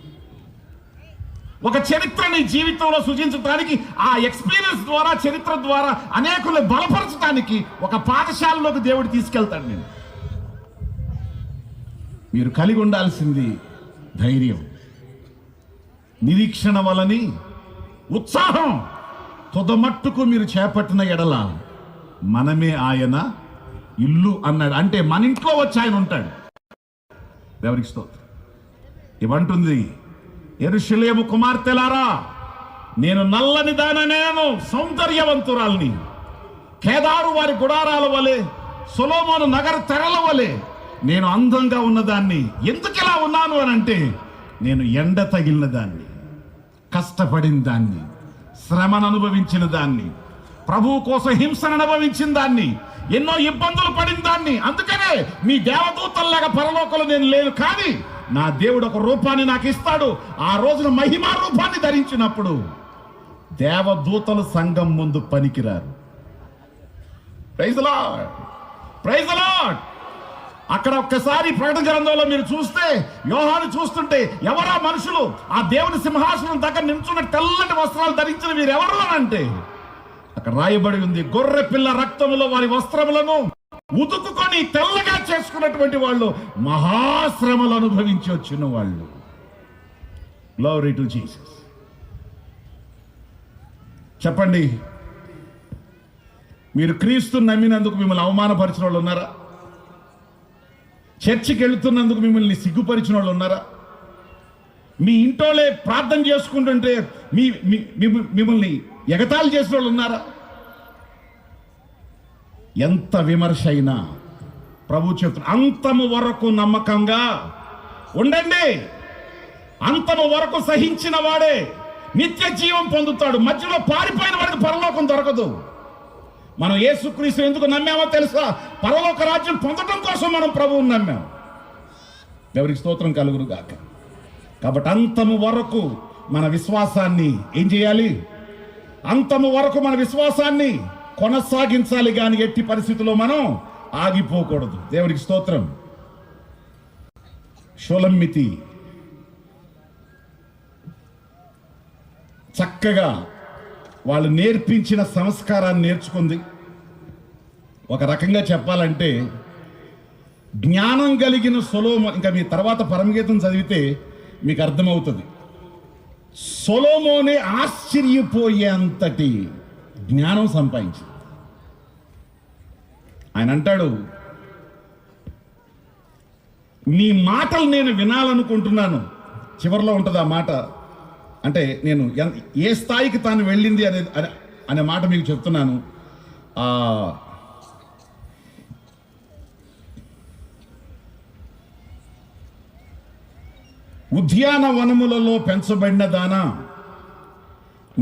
ఒక చరిత్ర నీ జీవితంలో సృజించడానికి, ఆ ఎక్స్పీరియన్స్ ద్వారా, చరిత్ర ద్వారా అనేకులు బలపరచడానికి ఒక పాఠశాలలోకి దేవుడు తీసుకెళ్తాడు. నేను మీరు కలిగి ఉండాల్సింది ధైర్యం, నిరీక్షణ వలని ఉత్సాహం. తుదమట్టుకు మీరు చేపట్టిన ఎడల మనమే ఆయన ఇల్లు అన్నాడు. అంటే మన ఇంట్లో వచ్చి ఆయన ఉంటాడు. దేవునికి స్తోత్రం. ఇవంటుంది, యెరూషలేము కుమార్తెలారా, నేను నల్లని దాననేను, సౌందర్యవంతురాల్ని. కేదారు వారి గుడారాల వలె, సొలొమోను నగర తెరల వలె నేను అందంగా ఉన్నదాన్ని. ఎందుకు ఇలా ఉన్నాను అని అంటే, నేను ఎండ తగిలిన దాన్ని, కష్టపడిన దాన్ని, శ్రమను అనుభవించిన దాన్ని, ప్రభువు కోసం హింసను అనుభవించిన దాన్ని, ఎన్నో ఇబ్బందులు పడిన దాన్ని. అందుకనే మీ దేవదూతల్లాగా పరలోకంలో నేను లేను, కానీ నా దేవుడు ఒక రూపాన్ని నాకు ఇస్తాడు. ఆ రోజున మహిమా రూపాన్ని ధరించినప్పుడు దేవదూతలు సంఘం ముందు పనికిరారు. Praise the Lord, praise the Lord. అక్కడ ఒక్కసారి ప్రకటన గ్రంథంలో మీరు చూస్తే, యోహాను చూస్తుంటే, ఎవరా మనుషులు ఆ దేవుని సింహాసనం దగ్గర నిల్చున్న తెల్లటి వస్త్రాలు ధరించిన మీరు ఎవరు అని అంటే, అక్కడ రాయబడి ఉంది, గొర్రె పిల్ల రక్తములో వారి వస్త్రములను ఉతుకుకొని తెల్లగా చేసుకున్నటువంటి వాళ్ళు, మహాశ్రమలు అనుభవించి వచ్చిన వాళ్ళు. Glory to Jesus. చెప్పండి, మీరు క్రీస్తుని నమ్మినందుకు మిమ్మల్ని అవమానపరిచిన వాళ్ళు ఉన్నారా? చర్చికి వెళుతున్నందుకు మిమ్మల్ని సిగ్గుపరిచిన వాళ్ళు ఉన్నారా? మీ ఇంటోలే ప్రార్థన చేసుకుంటుంటే మిమ్మల్ని ఎగతాళి చేసిన వాళ్ళు ఉన్నారా? ఎంత విమర్శ అయినా ప్రభు చెప్తున్నా, అంతము వరకు నమ్మకంగా ఉండండి. అంతము వరకు సహించిన వాడే నిత్య జీవం పొందుతాడు. మధ్యలో పారిపోయిన వాడికి పరలోకం దొరకదు. మనం యేసుక్రీస్తు ఎందుకు నమ్మామో తెలుసా? పరలోక రాజ్యం పొందడం కోసం మనం ప్రభువుని నమ్మాం. ఎవరికి స్తోత్రం కలుగును గాక. కాబట్టి అంతము వరకు మన విశ్వాసాన్ని ఏం చేయాలి? అంతము వరకు మన విశ్వాసాన్ని కొనసాగించాలి, కానీ ఎట్టి పరిస్థితుల్లో మనం ఆగిపోకూడదు. దేవునికి స్తోత్రం. షులమ్మితి చక్కగా వాళ్ళు నేర్పించిన సంస్కారాన్ని నేర్చుకుంది. ఒక రకంగా చెప్పాలంటే జ్ఞానం కలిగిన సొలొమోను, ఇంకా మీ తర్వాత పరమగీతం చదివితే మీకు అర్థమవుతుంది. సొలొమోనే ఆశ్చర్యపోయేంతటి జ్ఞానం సంపాదించింది. ఆయన అంటాడు, నీ మాటలు నేను వినాలనుకుంటున్నాను. చివరిలో ఉంటుంది ఆ మాట. అంటే నేను ఏ స్థాయికి తాను వెళ్ళింది అనే మాట మీకు చెప్తున్నాను. ఉద్యానవనములలో పెంచబడిన దానా,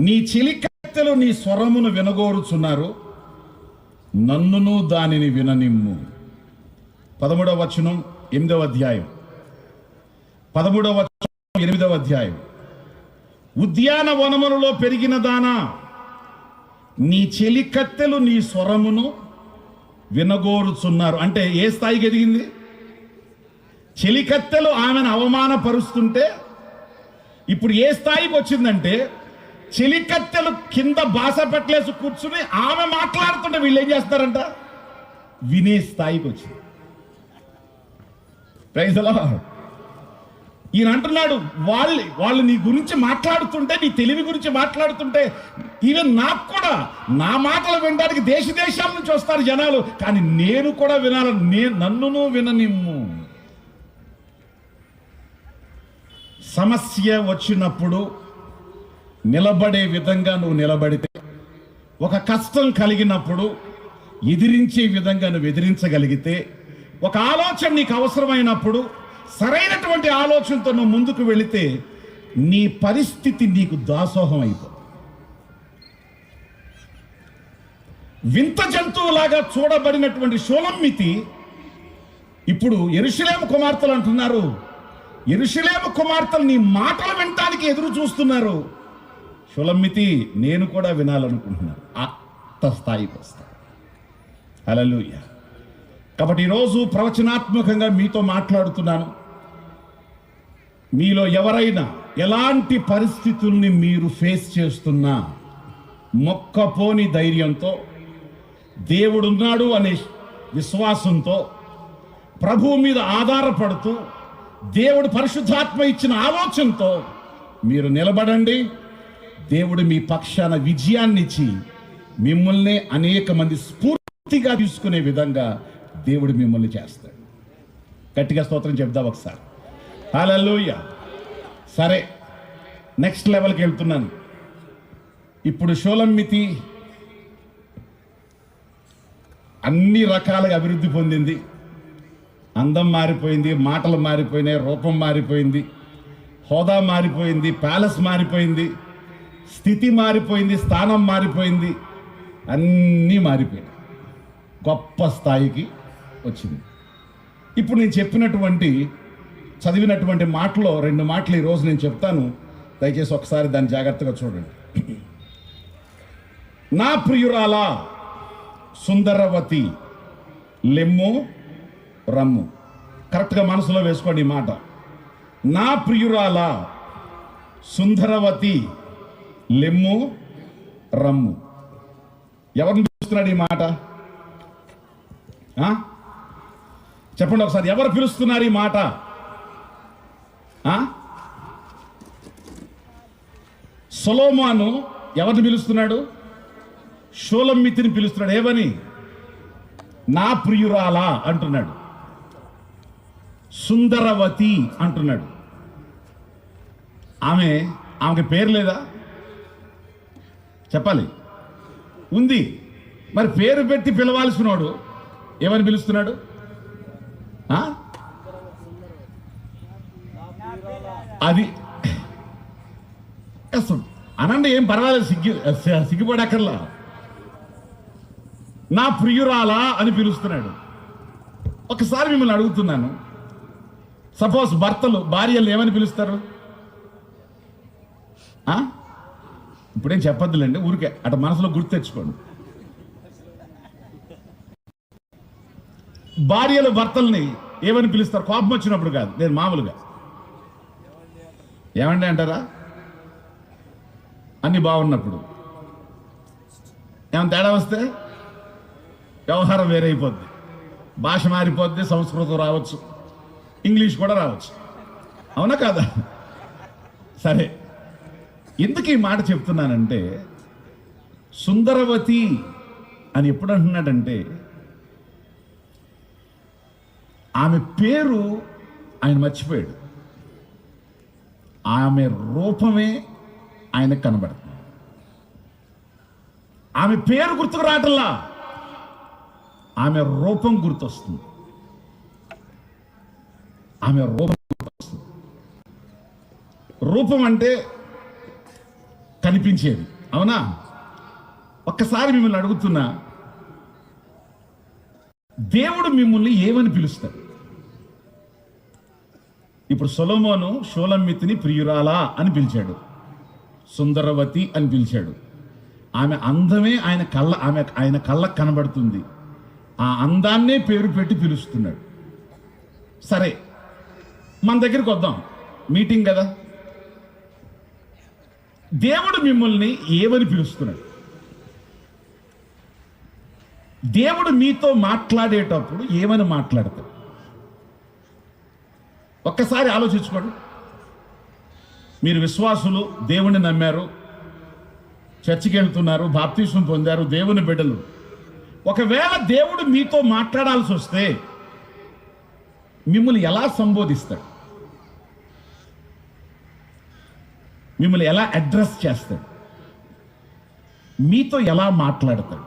నీ చెలికత్తెలు నీ స్వరమును వినగోరుచున్నారు, నన్నును దానిని విననిమ్ము. 13వ వచనం 8వ అధ్యాయం, 13వ వచనం 8వ అధ్యాయం. ఉద్యానవనములలో పెరిగిన దానా, నీ చెలికత్తెలు నీ స్వరమును వినగోరుచున్నారు. అంటే ఏ స్థాయికి ఎదిగింది? చెలికత్తెలు ఆమెను అవమానపరుస్తుంటే ఇప్పుడు ఏ స్థాయికి వచ్చిందంటే, చెలికత్తెలు కింద బాస పట్లేసి కూర్చుని ఆమె మాట్లాడుతుంటే వీళ్ళు ఏం చేస్తారంట? వినే స్థాయికి వచ్చింది. Praise the Lord. ఈయన అంటున్నాడు, వాళ్ళు నీ గురించి మాట్లాడుతుంటే, నీ తెలివి గురించి మాట్లాడుతుంటే, ఈవెన్ నాకు కూడా నా మాటలు వినడానికి దేశ దేశాల నుంచి వస్తారు జనాలు, కానీ నేను కూడా వినాలని, నన్నును విననిమ్ము. సమస్య వచ్చినప్పుడు నిలబడే విధంగా నువ్వు నిలబడితే, ఒక కష్టం కలిగినప్పుడు ఎదిరించే విధంగా నువ్వు ఎదిరించగలిగితే, ఒక ఆలోచన నీకు అవసరమైనప్పుడు సరైనటువంటి ఆలోచనతో నువ్వు ముందుకు వెళితే, నీ పరిస్థితి నీకు దాసోహం అయిపోతుంది. వింత జంతువులాగా చూడబడినటువంటి షూలమ్మితి ఇప్పుడు యెరూషలేము కుమార్తెలు అంటున్నారు, యెరూషలేము కుమార్తెలు నీ మాటలు వినటానికి ఎదురు చూస్తున్నారు. షూలమ్మితి, నేను కూడా వినాలనుకుంటున్నాను. అంత స్థాయికి వస్తా. హల్లెలూయా. కాబట్టి ఈరోజు ప్రవచనాత్మకంగా మీతో మాట్లాడుతున్నాను. మీలో ఎవరైనా ఎలాంటి పరిస్థితుల్ని మీరు ఫేస్ చేస్తున్నా, మొక్కపోని ధైర్యంతో, దేవుడున్నాడు అనే విశ్వాసంతో, ప్రభువు మీద ఆధారపడుతూ, దేవుడు పరిశుద్ధాత్మ ఇచ్చిన ఆలోచనతో మీరు నిలబడండి. దేవుడు మీ పక్షాన విజయాన్నిచ్చి మిమ్మల్ని అనేక మంది స్ఫూర్తిగా తీసుకునే విధంగా దేవుడు మిమ్మల్ని చేస్తాడు. గట్టిగా స్తోత్రం చెప్దాం ఒకసారి. హల్లెలూయా. సరే, నెక్స్ట్ లెవెల్కి వెళ్తున్నాను. ఇప్పుడు షూలమ్మితి అన్ని రకాలుగా అభివృద్ధి పొందింది. అందం మారిపోయింది, మాటలు మారిపోయినాయి, రూపం మారిపోయింది, హోదా మారిపోయింది, ప్యాలెస్ మారిపోయింది, స్థితి మారిపోయింది, స్థానం మారిపోయింది, అన్నీ మారిపోయింది. గొప్ప స్థాయికి వచ్చింది. ఇప్పుడు నేను చెప్పినటువంటి, చదివినటువంటి మాటలో 2 మాటలు ఈరోజు నేను చెప్తాను. దయచేసి ఒకసారి దాన్ని జాగ్రత్తగా చూడండి. నా ప్రియురాలా సుందరవతి లెమ్ము రమ్ము. కరెక్ట్గా మనసులో వేసుకోండి ఈ మాట. నా ప్రియురాలా సుందరవతి లెమ్ము రమ్ము. ఎవరిని పిలుస్తున్నాడు ఈ మాట? చెప్పండి ఒకసారి, ఎవరు పిలుస్తున్నారు ఈ మాట? సొలొమోను ఎవరిని పిలుస్తున్నాడు? షూలమ్మితిని పిలుస్తున్నాడు. ఏమని? నా ప్రియురాలా అంటున్నాడు, సుందరవతి అంటున్నాడు. ఆమెకి పేరు లేదా? చెప్పాలి. ఉంది. మరి పేరు పెట్టి పిలవాల్సినోడు ఏమని పిలుస్తున్నాడు? అది అనండి, ఏం పర్వాలేదు, సిగ్గుపడక్కర్లా. నా ప్రియురాలా అని పిలుస్తున్నాడు. ఒకసారి మిమ్మల్ని అడుగుతున్నాను, సపోజ్ భార్యలు ఏమని పిలుస్తారు? ఇప్పుడేం చెప్పొద్దులేండి, ఊరికే అటు మనసులో గుర్తు తెచ్చుకోండి. భార్యలు భర్తల్ని ఏమని పిలుస్తారు? కోపం వచ్చినప్పుడు కాదు, నేను మామూలుగా ఏమండి అంటారా? అన్ని బాగున్నప్పుడు. ఏమైనా తేడా వస్తే వ్యవహారం వేరైపోద్ది, భాష మారిపోద్ది, సంస్కృతం రావచ్చు, ఇంగ్లీష్ కూడా రావచ్చు. అవునా కాదా? సరే, ఎందుకు ఈ మాట చెప్తున్నానంటే, సుందరవతి అని ఎప్పుడు అంటున్నాడంటే, ఆమె పేరు ఆయన మర్చిపోయాడు, ఆమె రూపమే ఆయనకు కనబడుతుంది. ఆమె పేరు గుర్తుకు రావట్లా, ఆమె రూపం గుర్తొస్తుంది. ఆమె రూపం గుర్తొస్తుంది. రూపం అంటే కనిపించేది, అవునా? ఒక్కసారి మిమ్మల్ని అడుగుతున్నా, దేవుడు మిమ్మల్ని ఏమని పిలుస్తాడు? ఇప్పుడు సొలొమోను షూలమ్మితిని ప్రియురాలా అని పిలిచాడు, సుందరవతి అని పిలిచాడు. ఆమె అందమే ఆయన కళ్ళకు కనబడుతుంది. ఆ అందాన్నే పేరు పెట్టి పిలుస్తున్నాడు. సరే, మన దగ్గరికి వద్దాం, మీటింగ్ కదా. దేవుడు మిమ్మల్ని ఏమని పిలుస్తున్నాడు? దేవుడు మీతో మాట్లాడేటప్పుడు ఏమని మాట్లాడతాడు? ఒక్కసారి ఆలోచించుకోండి. మీరు విశ్వాసులు, దేవుణ్ణి నమ్మారు, చర్చికి వెళ్తున్నారు, బాప్తిస్మం పొందారు, దేవుని బిడ్డలు. ఒకవేళ దేవుడు మీతో మాట్లాడాల్సి వస్తే మిమ్మల్ని ఎలా సంబోధిస్తాడు? మిమ్మల్ని ఎలా అడ్రస్ చేస్తాడు? మీతో ఎలా మాట్లాడతాడు?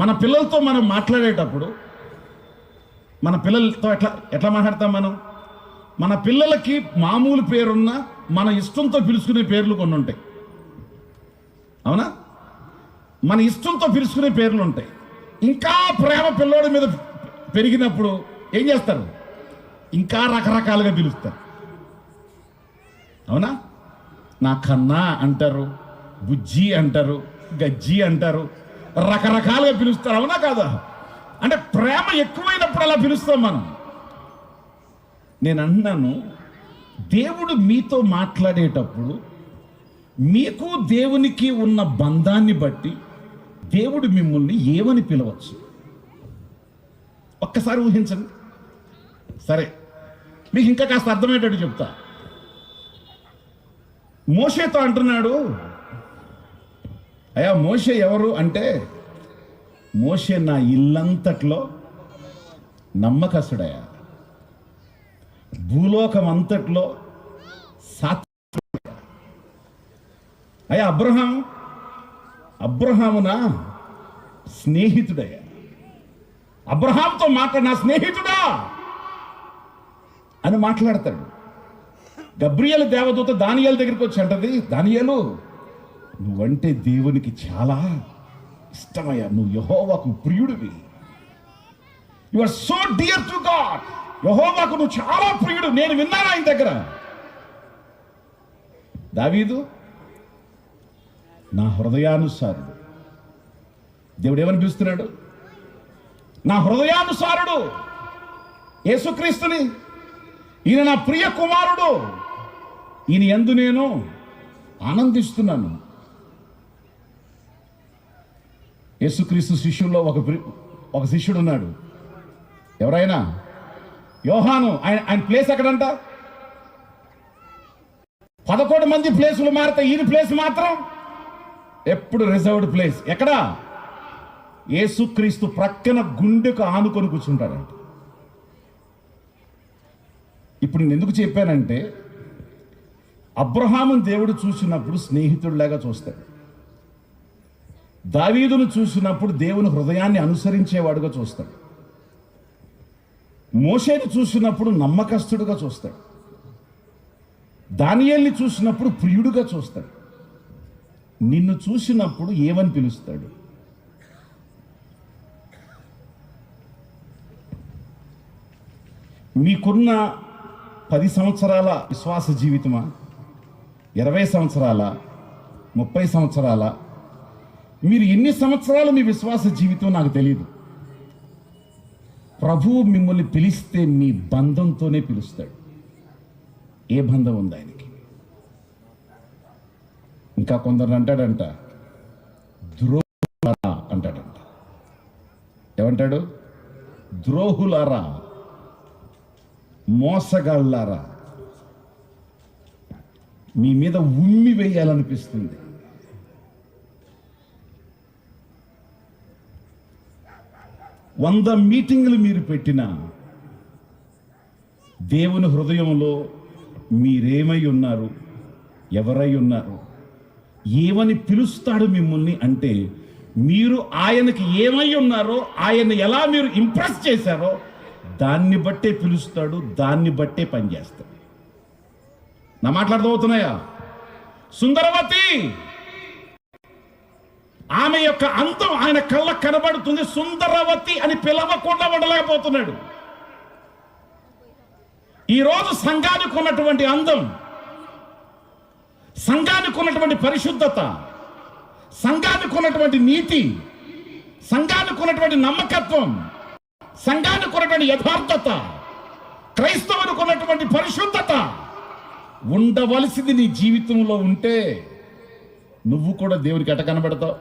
మన పిల్లలతో మనం మాట్లాడేటప్పుడు మన పిల్లలతో ఎట్లా మాట్లాడతాం మనం? మన పిల్లలకి మామూలు పేరున్న మన ఇష్టంతో పిలుచుకునే పేర్లు కొన్ని ఉంటాయి, అవునా? మన ఇష్టంతో పిలుచుకునే పేర్లు ఉంటాయి. ఇంకా ప్రేమ పిల్లోడి మీద పెరిగినప్పుడు ఏం చేస్తారు? ఇంకా రకరకాలుగా పిలుస్తారు, అవునా? నా కన్నా అంటారు, బుజ్జి అంటారు, గజ్జి అంటారు, రకరకాలుగా పిలుస్తారు, అవునా కాదా? అంటే ప్రేమ ఎక్కువైనప్పుడు అలా పిలుస్తాం మనం. నేను అన్నాను, దేవుడు మీతో మాట్లాడేటప్పుడు మీకు దేవునికి ఉన్న బంధాన్ని బట్టి దేవుడు మిమ్మల్ని ఏమని పిలవచ్చు? ఒక్కసారి ఊహించండి. సరే, మీకు ఇంకా కాస్త అర్థమయ్యేటట్టు చెప్తా. మోషేతో అంటున్నాడు, అయ్యా మోషే ఎవరు అంటే, మోషే నా ఇల్లంతట్లో నమ్మకస్తుడయ్యా, భూలోకం అంతట్లో సాత్వికుడయ్యా. అయ్యా అబ్రహాము నా స్నేహితుడయ్యా. అబ్రహాంతో మాట్లాడి నా స్నేహితుడా అని మాట్లాడతాడు. గబ్రియలు దేవదూత దానియేలు దగ్గరికి వచ్చి అంటది, దానియేలు నువ్వంటే దేవునికి చాలా ఇష్టమయ్యా, నువ్వు యెహోవాకు ప్రియుడివి. You are so dear to God. యెహోవాకు నువ్వు చాలా ప్రియుడు, నేను విన్నాను ఆయన దగ్గర. దావీదు నా హృదయానుసారుడు. దేవుడు ఏమని పిలుస్తున్నాడు? నా హృదయానుసారుడు యేసుక్రీస్తుని. ఈయన నా ప్రియ కుమారుడు, ఈయన యందు నేను ఆనందిస్తున్నాను. యేసుక్రీస్తు శిష్యుల్లో ఒక శిష్యుడు ఉన్నాడు. ఎవరైనా? యోహాను. ఆయన ప్లేస్ ఎక్కడంట? 11 మంది ప్లేసులు మారుతాయి, ఈయన ప్లేస్ మాత్రం ఎప్పుడు రిజర్వ్డ్ ప్లేస్. ఎక్కడా? యేసుక్రీస్తు ప్రక్కన గుండెకు ఆనుకొని కూర్చుంటాడంట. ఇప్పుడు నేను ఎందుకు చెప్పానంటే, అబ్రహామును దేవుడు చూసినప్పుడు స్నేహితుడిలాగా చూస్తాడు. దావీదును చూసినప్పుడు దేవుని హృదయాన్ని అనుసరించేవాడుగా చూస్తాడు. మోషేని చూసినప్పుడు నమ్మకస్తుడుగా చూస్తాడు. దానియేలుని చూసినప్పుడు ప్రియుడుగా చూస్తాడు. నిన్ను చూసినప్పుడు ఏమని పిలుస్తాడు? మీకున్న 10 సంవత్సరాల విశ్వాస జీవితమా, 20 సంవత్సరాల, 30 సంవత్సరాల, మీరు ఎన్ని సంవత్సరాలు మీ విశ్వాస జీవితం నాకు తెలియదు. ప్రభువు మిమ్మల్ని పిలిస్తే మీ బంధంతోనే పిలుస్తాడు. ఏ బంధం ఉంది ఆయనకి? ఇంకా కొందరు అంటాడంట, ద్రోహులారా అంటాడంట. ఏమంటాడు? ద్రోహులారా, మోసగాళ్ళారా, మీ మీద ఉమ్మి వేయాలనిపిస్తుంది. వంద మీటింగులు మీరు పెట్టినా దేవుని హృదయంలో మీరేమై ఉన్నారు, ఎవరై ఉన్నారు, ఏమని పిలుస్తాడు మిమ్మల్ని అంటే, మీరు ఆయనకి ఏమై ఉన్నారో, ఆయన ఎలా మీరు ఇంప్రెస్ చేశారో దాన్ని బట్టే పిలుస్తాడు, దాన్ని బట్టే పనిచేస్తాడు. నా మాట్లాడుతున్నాయా? సుందరవతి, ఆమె యొక్క అందం ఆయన కళ్ళకు కనబడుతుంది. సుందరవతి అని పిలవకుండా ఉండలేకపోతున్నాడు. ఈరోజు సంఘానికి ఉన్నటువంటి అందం, సంఘానికి ఉన్నటువంటి పరిశుద్ధత, సంఘానికి ఉన్నటువంటి నీతి, సంఘానికి ఉన్నటువంటి నమ్మకత్వం, సంఘానికి ఉన్నటువంటి యథార్థత, క్రైస్తవునికి ఉన్నటువంటి పరిశుద్ధత ఉండవలసింది నీ జీవితంలో ఉంటే నువ్వు కూడా దేవునికి ఎట కనబడతావు?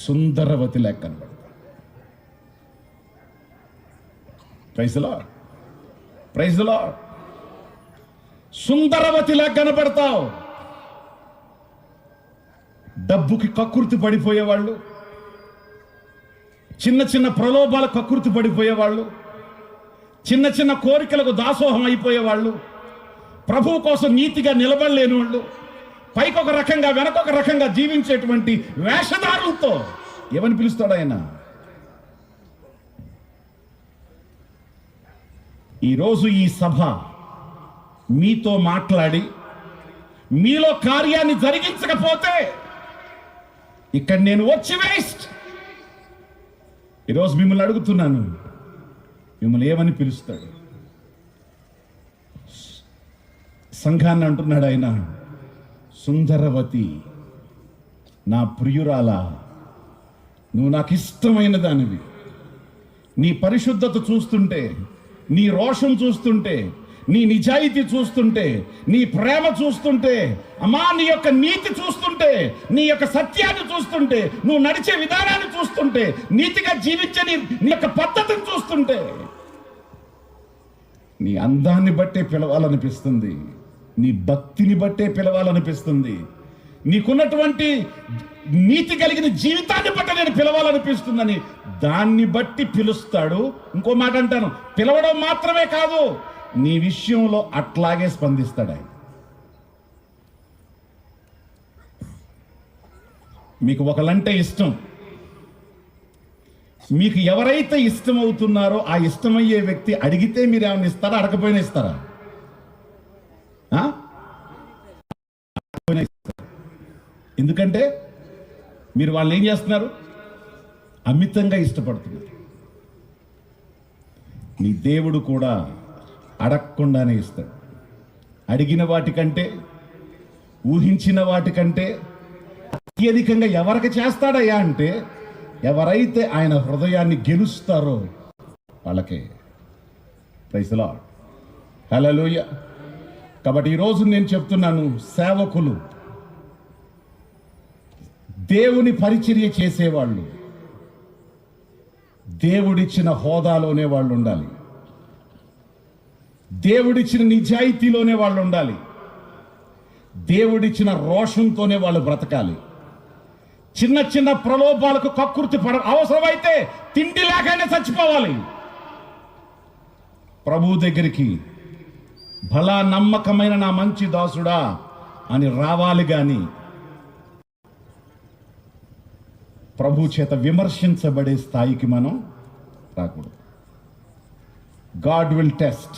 సుందరవతి లెక్క కనబడతావు. Praise the Lord, praise the Lord. సుందరవతిలా కనపడతావు. డబ్బుకి కక్కుర్తి పడిపోయేవాళ్ళు, చిన్న చిన్న ప్రలోభాల కక్కుర్తి పడిపోయేవాళ్ళు, చిన్న చిన్న కోరికలకు దాసోహం అయిపోయేవాళ్ళు, ప్రభువు కోసం నీతిగా నిలబడలేని వాళ్ళు, పైకొక రకంగా వెనకొక రకంగా జీవించేటువంటి వేషధారులతో ఏమని పిలుస్తాడు ఆయన? ఈరోజు ఈ సభ మీతో మాట్లాడి మీలో కార్యాన్ని జరిగించకపోతే ఇక్కడ నేను వచ్చి వేస్ట్. ఈరోజు మిమ్మల్ని అడుగుతున్నాను, మిమ్మల్ని ఏమని పిలుస్తాడు? సంఘాన్ని అంటున్నాడు ఆయన, సుందరవతి, నా ప్రియురాలా, నువ్వు నాకు ఇష్టమైన దానివి. నీ పరిశుద్ధత చూస్తుంటే, నీ రోషం చూస్తుంటే, నీ నిజాయితీ చూస్తుంటే, నీ ప్రేమ చూస్తుంటే, అమ్మా నీ యొక్క నీతి చూస్తుంటే, నీ యొక్క సత్యాన్ని చూస్తుంటే, నువ్వు నడిచే విధానాన్ని చూస్తుంటే, నీతిగా జీవించే నీ యొక్క పద్ధతిని చూస్తుంటే, నీ అందాన్ని బట్టే పిలవాలనిపిస్తుంది, నీ భక్తిని బట్టే పిలవాలనిపిస్తుంది, నీకున్నటువంటి నీతి కలిగిన జీవితాన్ని బట్టి నేను పిలవాలనిపిస్తుందని దాన్ని బట్టి పిలుస్తాడు. ఇంకో మాట అంటాను, పిలవడం మాత్రమే కాదు, నీ విషయంలో అట్లాగే స్పందిస్తాడు ఆయన. మీకు ఒకలంటే ఇష్టం, మీకు ఎవరైతే ఇష్టమవుతున్నారో ఆ ఇష్టమయ్యే వ్యక్తి అడిగితే మీరు ఏమైనా ఇస్తారా? అడగపోయినా ఇస్తారా? ఎందుకంటే మీరు వాళ్ళని ఏం చేస్తున్నారు? అమితంగా ఇష్టపడుతున్నారు. నీ దేవుడు కూడా అడగకుండానే ఇస్తాడు. అడిగిన వాటికంటే, ఊహించిన వాటికంటే అత్యధికంగా ఎవరికి చేస్తాడయ్యా అంటే, ఎవరైతే ఆయన హృదయాన్ని గెలుస్తారో వాళ్ళకే. Praise the Lord, hallelujah. కాబట్టి ఈరోజు నేను చెప్తున్నాను, సేవకులు, దేవుని పరిచర్య చేసేవాళ్ళు దేవుడిచ్చిన హోదాలోనే వాళ్ళు ఉండాలి, దేవుడిచ్చిన నిజాయితీలోనే వాళ్ళు ఉండాలి, దేవుడిచ్చిన రోషంతోనే వాళ్ళు బ్రతకాలి. చిన్న చిన్న ప్రలోభాలకు కక్కుర్తి అవసరమైతే తిండి లేకనే చచ్చిపోవాలి. ప్రభు దగ్గరికి భలా నమ్మకమైన నా మంచి దాసుడా అని రావాలి, గాని ప్రభు చేత విమర్శించబడే స్థాయికి మనం రాకూడదు. God will test.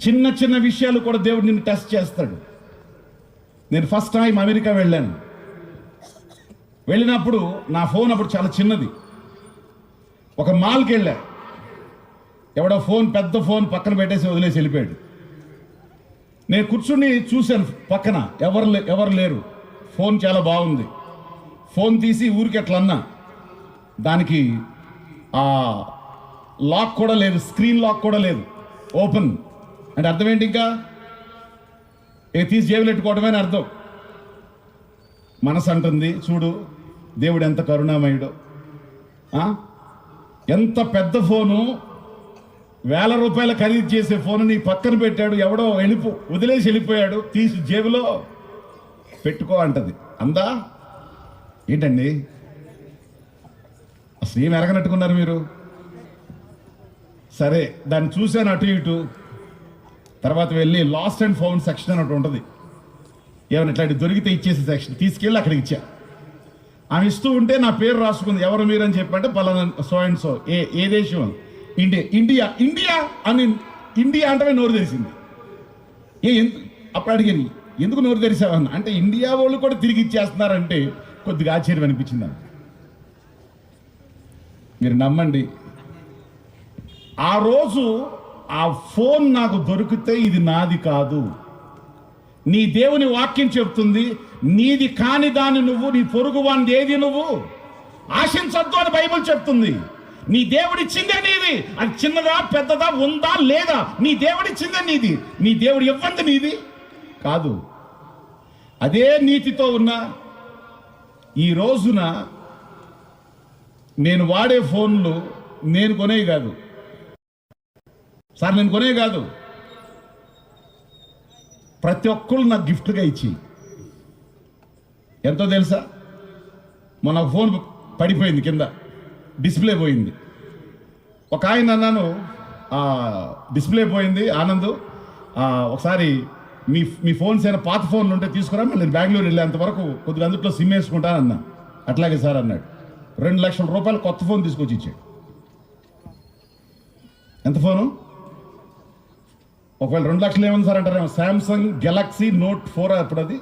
చిన్న చిన్న విషయాలు కూడా దేవుడు నిన్ను టెస్ట్ చేస్తాడు. నేను ఫస్ట్ టైం అమెరికా వెళ్ళినప్పుడు నా ఫోన్ అప్పుడు చాలా చిన్నది. ఒక మాల్కి వెళ్ళా, ఎవడో ఫోన్, పెద్ద ఫోన్ పక్కన పెట్టేసి వదిలేసి వెళ్ళిపోయాడు. నేను కూర్చుని చూశాను, పక్కన ఎవరు లేరు. ఫోన్ చాలా బాగుంది. ఫోన్ తీసి ఊరికి ఎట్లా అన్నా, దానికి ఆ లాక్ కూడా లేదు, స్క్రీన్ లాక్ కూడా లేదు, ఓపెన్ అంటే అర్థం ఏంటి? ఇంకా తీసి జేబులు పెట్టుకోవడమే అని అర్థం. మనసు అంటుంది, చూడు దేవుడు ఎంత కరుణామయుడు, ఎంత పెద్ద ఫోను, ₹1000 ఖరీదు చేసే ఫోను నీ పక్కన పెట్టాడు, ఎవడో వదిలేసి వెళ్ళిపోయాడు, తీసి జేబులో పెట్టుకో అంటది. అందా ఏంటండి? అసలు ఏం ఎరగనట్టుకున్నారు మీరు? సరే, దాన్ని చూశాను అటు ఇటు. తర్వాత వెళ్ళి లాస్ట్ అండ్ ఫౌండ్ సెక్షన్ అని ఒకటి ఉంటుంది, ఏమైనా ఇట్లాంటి దొరికితే ఇచ్చేసే సెక్షన్, తీసుకెళ్ళి అక్కడికి ఇచ్చా. ఆమె ఇస్తూ ఉంటే నా పేరు రాసుకుంది, ఎవరు మీరు అని చెప్పంటే పలానా సో అండ్ సో, ఏ దేశం? ఇండియా అని, ఇండియా అంటే నోరు తెరిచింది. అప్పుడు అడిగాను, ఎందుకు నోరు తెరిచావన్న అంటే, ఇండియా వాళ్ళు కూడా తిరిగి ఇచ్చేస్తున్నారంటే కొద్దిగా ఆశ్చర్యం అనిపించింది. మీరు నమ్మండి, ఆ రోజు ఆ ఫోన్ నాకు దొరికితే ఇది నాది కాదు. నీ దేవుని వాక్యం చెప్తుంది, నీది కాని దాన్ని నువ్వు, నీ పొరుగు వాని ఏది నువ్వు ఆశించద్దు అని బైబిల్ చెప్తుంది. నీ దేవుడిచ్చిందే నీది. అది చిన్నదా పెద్దదా ఉందా లేదా, నీ దేవుడిచ్చిందే నీది. నీ దేవుడు ఇవ్వంది నీది కాదు. అదే నీతితో ఉన్న ఈ రోజున నేను వాడే ఫోన్లు నేను కొనేవి కాదు సార్, నేను కొనేవి కాదు. ప్రతి ఒక్కళ్ళు నాకు గిఫ్ట్గా ఇచ్చి ఎంతో తెలుసా, మొన్న ఫోన్ పడిపోయింది, కింద డిస్ప్లే పోయింది. ఒక ఆయన అన్నాను, డిస్ప్లే పోయింది ఆనంద్, ఒకసారి మీ ఫోన్స్ అయినా పాత ఫోన్లు ఉంటే తీసుకురా, నేను బెంగళూరు వెళ్ళేంత వరకు కొద్దిగా అందులో సిమ్ వేసుకుంటాను అన్నా. అట్లాగే సార్ అన్నాడు. 2 లక్షల రూపాయలు కొత్త ఫోన్ తీసుకొచ్చి ఇచ్చాడు. ఎంత ఫోను? ఒకవేళ 2 లక్షలు ఏముంది సార్ అంటారేమో, శాంసంగ్ గెలాక్సీ నోట్ 4 అప్పుడు అది,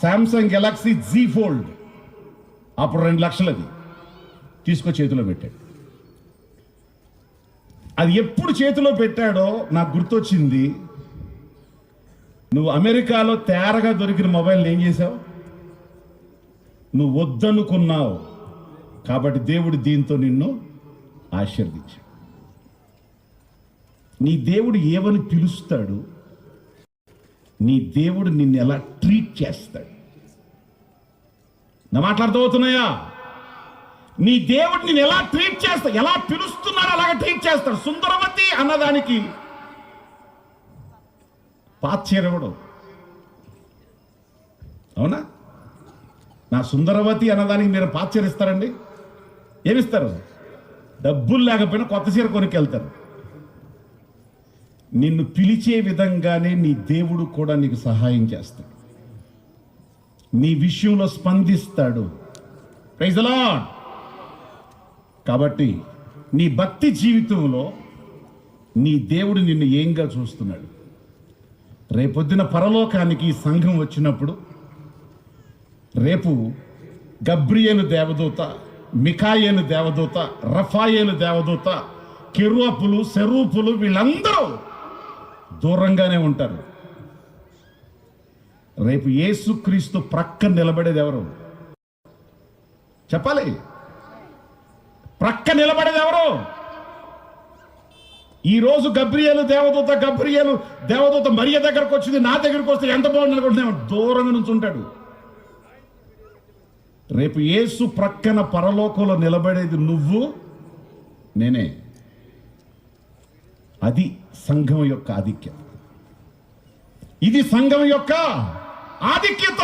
శాంసంగ్ గెలాక్సీ జీ ఫోల్డ్, అప్పుడు 2 లక్షలు అది తీసుకొచ్చి చేతిలో పెట్టాడు. అది ఎప్పుడు చేతిలో పెట్టాడో నాకు గుర్తొచ్చింది, నువ్వు అమెరికాలో తేరగా దొరికిన మొబైల్ ఏం చేసావు? నువ్వు వద్దనుకున్నావు కాబట్టి దేవుడు దీంతో నిన్ను ఆశీర్వదించాడు. నీ దేవుడు ఏమని పిలుస్తాడు, నీ దేవుడు నిన్ను ఎలా ట్రీట్ చేస్తాడు. నా మాట్లాడుతున్నాయా? నీ దేవుడు నిన్ను ఎలా ట్రీట్ చేస్తాడు, ఎలా పిలుస్తున్నాడు అలాగే ట్రీట్ చేస్తాడు. సుందరవతి అన్నదానికి పాత చీర ఇవ్వడు, అవునా? నా సుందరవతి అన్నదానికి మీరు పాత చీర ఇస్తారండి? ఏమిస్తారు? డబ్బులు లేకపోయినా కొత్త చీర కొనుక్కెళ్తారు. నిన్ను పిలిచే విధంగానే నీ దేవుడు కూడా నీకు సహాయం చేస్తాడు, నీ విషయంలో స్పందిస్తాడు. Praise the lord. కాబట్టి నీ భక్తి జీవితంలో నీ దేవుడు నిన్ను ఏంగా చూస్తున్నాడు? రేపొద్దున పరలోకానికి ఈ సంఘం వచ్చినప్పుడు, రేపు గబ్రియేలు దేవదూత, మికాయేలు దేవదూత, రఫాయేలు దేవదూత, కెరూబులు, సెరూపులు వీళ్ళందరూ దూరంగానే ఉంటారు. రేపు యేసుక్రీస్తు ప్రక్క నిలబడేది ఎవరు చెప్పాలి? ప్రక్క నిలబడేది ఎవరు? ఈరోజు గబ్రియేలు దేవదూత మరియ దగ్గరకు వచ్చింది, నా దగ్గరకు వస్తే ఎంత బాగుంది అనుకుంటున్నాము, దూరంగా నుంచి ఉంటాడు. రేపు యేసు ప్రక్కన పరలోకంలో నిలబడేది నువ్వు నేనే. అది సంఘం యొక్క ఆధిక్యత. ఇది సంఘం యొక్క ఆధిక్యత.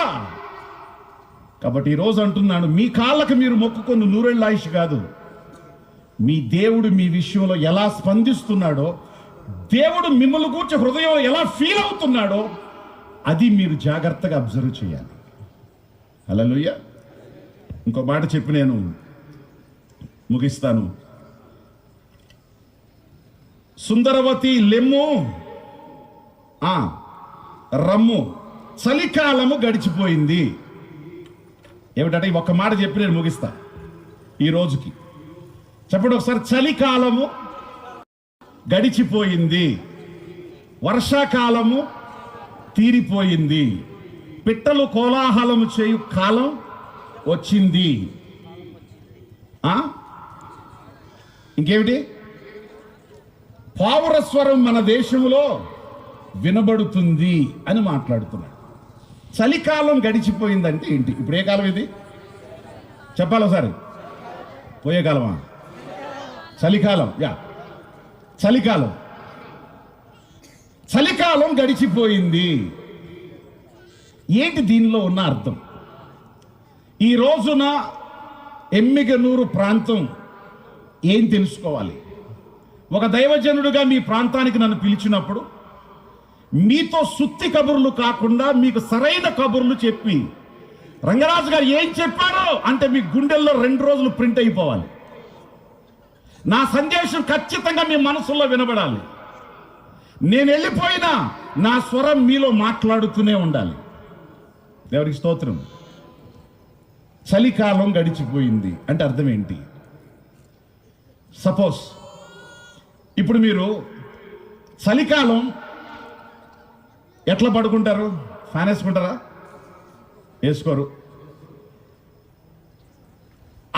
కాబట్టి ఈరోజు అంటున్నాను, మీ కాళ్ళకు మీరు మొక్కుకొని నూరేళ్ళ ఆయుష్ కాదు, మీ దేవుడు మీ విషయంలో ఎలా స్పందిస్తున్నాడో, దేవుడు మిమ్మల్ని కూర్చో హృదయం ఎలా ఫీల్ అవుతున్నాడో అది మీరు జాగ్రత్తగా అబ్జర్వ్ చేయాలి. హల్లెలూయా. ఇంకో మాట చెప్పి నేను ముగిస్తాను. సుందరవతి లెమ్ము, రమ్ము, చలికాలము గడిచిపోయింది. ఏమిటంటే ఒక్క మాట చెప్పి నేను ముగిస్తా ఈ రోజుకి. చెప్పండి ఒకసారి. చలికాలము గడిచిపోయింది, వర్షాకాలము తీరిపోయింది, పిట్టలు కోలాహలము చేయు కాలం వచ్చింది. ఇంకేమిటి? పావురస్వరం మన దేశంలో వినబడుతుంది అని మాట్లాడుతున్నాడు. చలికాలం గడిచిపోయిందంటే ఏంటి? ఇప్పుడు ఏ కాలం ఇది చెప్పాలి ఒకసారి. పోయే కాలమా? చలికాలం. చలికాలం గడిచిపోయింది. ఏంటి దీనిలో ఉన్న అర్థం? ఈ రోజున ఎమ్మిగనూరు ప్రాంతం ఏం తెలుసుకోవాలి? ఒక దైవజనుడిగా మీ ప్రాంతానికి నన్ను పిలిచినప్పుడు మీతో సుత్తి కబుర్లు కాకుండా మీకు సరైన కబుర్లు చెప్పి, రంగరాజు గారు ఏం చెప్పారో అంటే మీ గుండెల్లో 2 రోజులు ప్రింట్ అయిపోవాలి. నా సందేశం ఖచ్చితంగా మీ మనసులో వినబడాలి. నేను వెళ్ళిపోయినా నా స్వరం మీలో మాట్లాడుతూనే ఉండాలి. దేవుడికి స్తోత్రం. చలికాలం గడిచిపోయింది అంటే అర్థం ఏంటి? సపోజ్ ఇప్పుడు మీరు చలికాలం ఎట్లా పడుకుంటారు? ఫ్యాన్ వేసుకుంటారా? వేసుకోరు.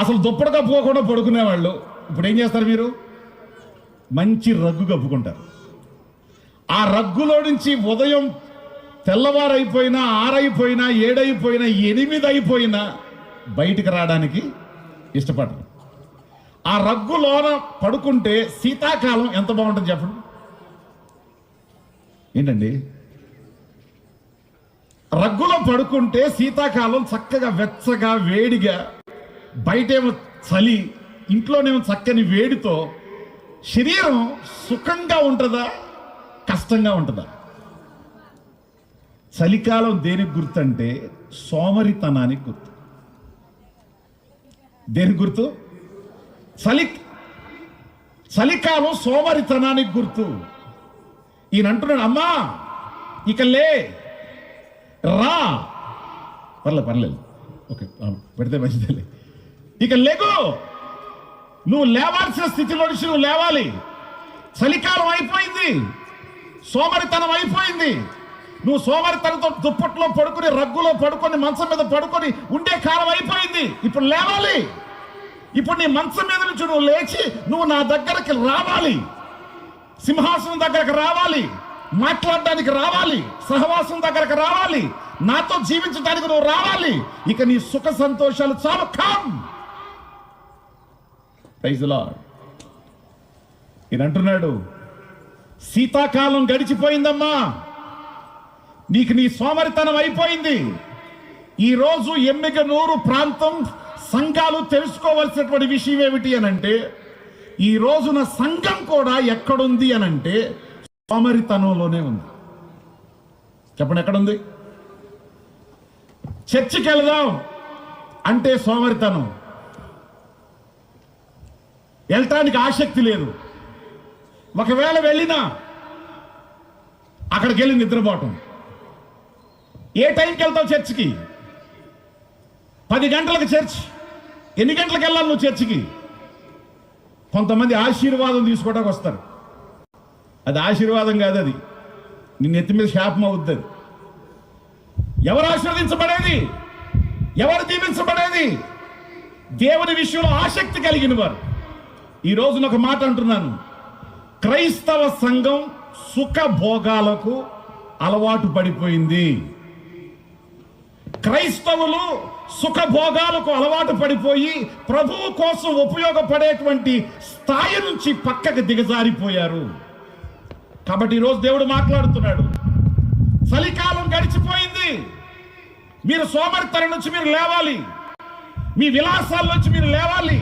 అసలు దుప్పటి కప్పుకోకుండా పడుకునేవాళ్ళు ఇప్పుడు ఏం చేస్తారు? మీరు మంచి రగ్గు కప్పుకుంటారు. ఆ రగ్గులో నుంచి ఉదయం తెల్లవారైపోయినా, 6 అయిపోయినా, 7 అయిపోయినా, 8 అయిపోయినా బయటికి రావడానికి ఇష్టపడరు. ఆ రగ్గులోన పడుకుంటే శీతాకాలం ఎంత బాగుంటుంది చెప్పండి. ఏంటండి? రగ్గులో పడుకుంటే శీతాకాలం చక్కగా వెచ్చగా వేడిగా, బయటేమో చలి, ఇంట్లోనేమో చక్కని వేడితో శరీరం సుఖంగా ఉంటుందా కష్టంగా ఉంటుందా? చలికాలం దేనికి గుర్తంటే సోమరితనానికి గుర్తు. దేనికి గుర్తు? చలికాలం సోమరితనానికి గుర్తు. ఈయన అంటున్నాడు, అమ్మా ఇక లే, రా. పర్లేదు ఓకే, పెడితే మంచిదే. ఇక లేకు, నువ్వు లేవాల్సిన స్థితిలో నుంచి నువ్వు లేవాలి. చలికాలం అయిపోయింది, సోమరితనం అయిపోయింది. నువ్వు సోమరితనంతో దుప్పట్లో పడుకొని, రగ్గులో పడుకొని, మంచం మీద పడుకొని ఉండే కాలం అయిపోయింది. ఇప్పుడు లేవాలి. ఇప్పుడు నీ మంచం మీద నుంచి నువ్వు లేచి నువ్వు నా దగ్గరికి రావాలి, సింహాసనం దగ్గరకు రావాలి, మాట్లాడడానికి రావాలి, సహవాసం దగ్గరకు రావాలి, నాతో జీవించడానికి నువ్వు రావాలి. ఇక నీ సుఖ సంతోషాలు చాలు. కమ్. Praise the Lord. ఈయన అంటున్నాడు, శీతాకాలం గడిచిపోయిందమ్మా, నీకు నీ సోమరితనం అయిపోయింది. ఈరోజు ఎమ్మిగనూరు ప్రాంతం సంఘాలు తెలుసుకోవాల్సినటువంటి విషయం ఏమిటి అనంటే, ఈ రోజున సంఘం కూడా ఎక్కడుంది అనంటే సోమరితనంలోనే ఉంది. చెప్పండి, ఎక్కడుంది? చర్చికి వెళదాం అంటే సోమరితనం, వెళ్ళటానికి ఆసక్తి లేదు. ఒకవేళ వెళ్ళినా అక్కడికి వెళ్ళి నిద్రపోవటం. ఏ టైంకి వెళ్తావు చర్చికి? 10 గంటలకు చర్చ్. ఎన్ని గంటలకు వెళ్ళాలి నువ్వు చర్చికి? కొంతమంది ఆశీర్వాదం తీసుకోవడానికి వస్తారు. అది ఆశీర్వాదం కాదు, అది నిన్ను ఎత్తి మీద శాపం అవుద్ది. ఎవరు ఆశీర్వదించబడేది? ఎవరు దీవించబడేది? దేవుని విషయంలో ఆసక్తి కలిగిన వారు. ఈ రోజున ఒక మాట అంటున్నాను, క్రైస్తవ సంఘం సుఖ భోగాలకు అలవాటు పడిపోయింది. క్రైస్తవులు సుఖభోగాలకు అలవాటు పడిపోయి ప్రభువు కోసం ఉపయోగపడేటువంటి స్థాయి నుంచి పక్కకు దిగజారిపోయారు. కాబట్టి ఈరోజు దేవుడు మాట్లాడుతున్నాడు, చలికాలం గడిచిపోయింది, మీరు సోమరితనం నుంచి మీరు లేవాలి, మీ విలాసాల నుంచి మీరు లేవాలి,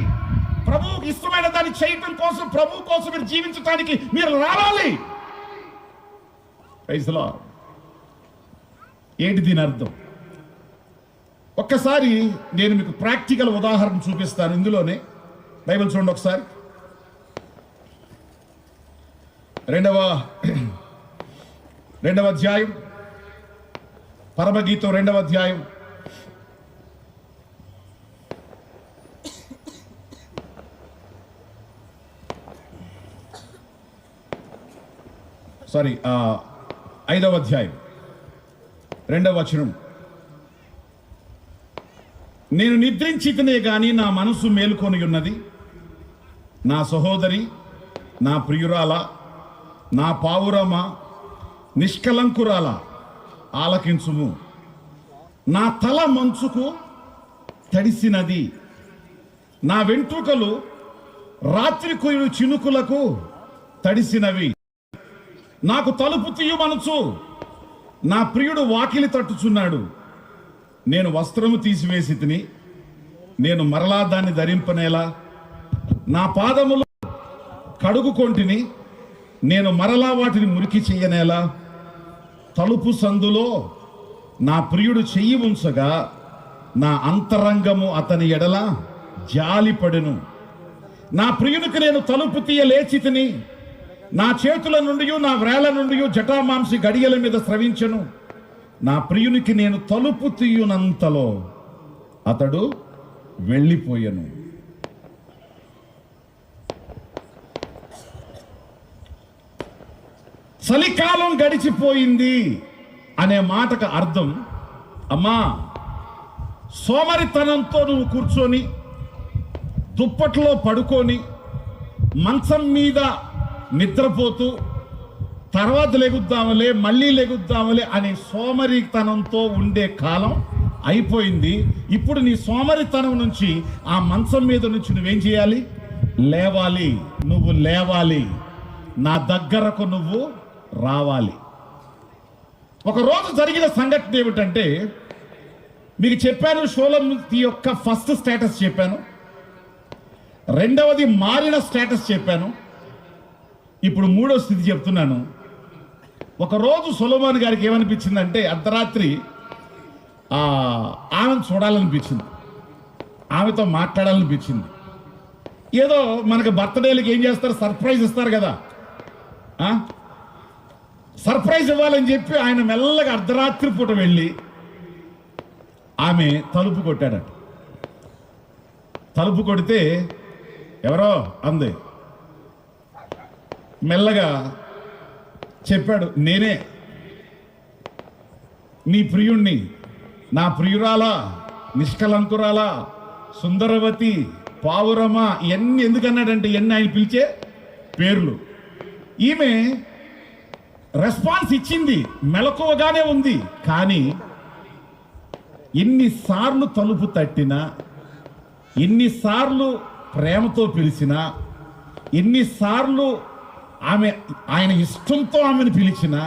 ప్రభువుకి ఇష్టమైన దాన్ని చేయటం కోసం, ప్రభు కోసం మీరు జీవించడానికి మీరు రావాలి. Praise the Lord. ఏంటి దీని అర్థం? ఒక్కసారి నేను మీకు ప్రాక్టికల్ ఉదాహరణ చూపిస్తాను. ఇందులోనే బైబిల్ చూడండి ఒకసారి. రెండవ అధ్యాయం, పరమగీతం 2వ అధ్యాయం. సారీ 5వ అధ్యాయం 2వ వచనం. నేను నిద్రించితనే గాని నా మనసు మేలుకొని ఉన్నది, నా సహోదరి, నా ప్రియురాల, నా పావురమ, నిష్కలంకురాల ఆలకించుము. నా తల మంచుకు తడిసినది, నా వెంట్రుకలు రాత్రి కుయుడు చినుకులకు తడిసినవి. నాకు తలుపు తీయమనుచు నా ప్రియుడు వాకిలి తట్టుచున్నాడు. నేను వస్త్రము తీసివేసి తిని, నేను మరలా దాన్ని ధరింపనేలా? నా పాదములు కడుగుకొంటిని, నేను మరలా వాటిని మురికి చెయ్యనేలా? తలుపు సందులో నా ప్రియుడు చెయ్యి ఉంచగా నా అంతరంగము అతని ఎడల జాలిపడెను. నా ప్రియునికి నేను తలుపు తీయ లేచి తిని, నా చేతుల నుండి నా వ్రేళ్ల నుండి జటామాంసి గడియల మీద స్రవించెను. నా ప్రియునికి నేను తలుపు తీయునంతలో అతడు వెళ్ళిపోయెను. చలికాలం గడిచిపోయింది అనే మాటకు అర్థం, అమ్మా సోమరితనంతో నువ్వు కూర్చొని దుప్పట్లో పడుకొని మంచం మీద నిద్రపోతూ తర్వాత లెగుద్దామలే, మళ్ళీ లెగుద్దామలే అనే సోమరితనంతో ఉండే కాలం అయిపోయింది. ఇప్పుడు నీ సోమరితనం నుంచి, ఆ మంచం మీద నుంచి నువ్వేం చేయాలి? లేవాలి. నువ్వు లేవాలి, నా దగ్గరకు నువ్వు రావాలి. ఒకరోజు జరిగిన సంఘటన ఏమిటంటే, మీకు చెప్పాను షూలమ్మితి యొక్క ఫస్ట్ స్టేటస్ చెప్పాను, రెండవది మారిన స్టేటస్ చెప్పాను, ఇప్పుడు మూడో స్థితి చెప్తున్నాను. ఒకరోజు సొలొమోను గారికి ఏమనిపించిందంటే, అర్ధరాత్రి ఆమెను చూడాలనిపించింది, ఆమెతో మాట్లాడాలనిపించింది. ఏదో మనకు బర్త్డేలకు ఏం చేస్తారు, సర్ప్రైజ్ ఇస్తారు కదా, సర్ప్రైజ్ ఇవ్వాలని చెప్పి ఆయన మెల్లగా అర్ధరాత్రి పూట వెళ్ళి ఆమె తలుపు కొట్టాడట. తలుపు కొడితే ఎవరో అంది. మెల్లగా చెప్పాడు, నేనే నీ ప్రియుణ్ణి, నా ప్రియురాలా, నిష్కలంకురాలా, సుందరవతి, పావురమ, ఇవన్నీ ఎందుకన్నాడంటే ఇవన్నీ ఆయన పిలిచే పేర్లు. ఈమె రెస్పాన్స్ ఇచ్చింది, మెలకువగానే ఉంది. కానీ ఎన్నిసార్లు తలుపు తట్టినా, ఎన్నిసార్లు ప్రేమతో పిలిచినా, ఎన్నిసార్లు ఆయన ఇష్టంతో ఆమెను పిలిచినా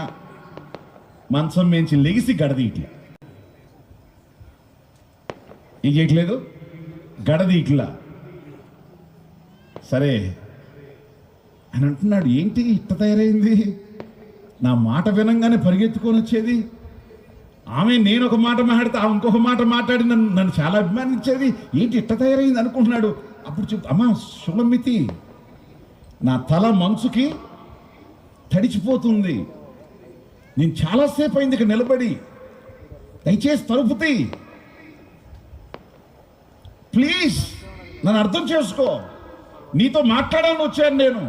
మంచం మేంచి లెగిసి గడదీయట్లా. ఏం చేయట్లేదు, గడదీయట్లా. సరే అని అంటున్నాడు, ఏంటి ఇట్ట తయారైంది, నా మాట వినంగానే పరిగెత్తుకొని వచ్చేది, ఆమె నేను ఒక మాట మాట్లాడితే ఆమె ఇంకొక మాట మాట్లాడి నన్ను చాలా అభిమానించేది, ఏంటి ఇట్ట తయారైంది అనుకుంటున్నాడు. అప్పుడు చెప్తా, అమ్మా షూలమ్మితి, నా తల మంచుకి తడిచిపోతుంది, నేను చాలాసేపు అయింది ఇక్కడ నిలబడి, దయచేసి తలుపు తీ, ప్లీజ్ నన్ను అర్థం చేసుకో, నీతో మాట్లాడాలని వచ్చాను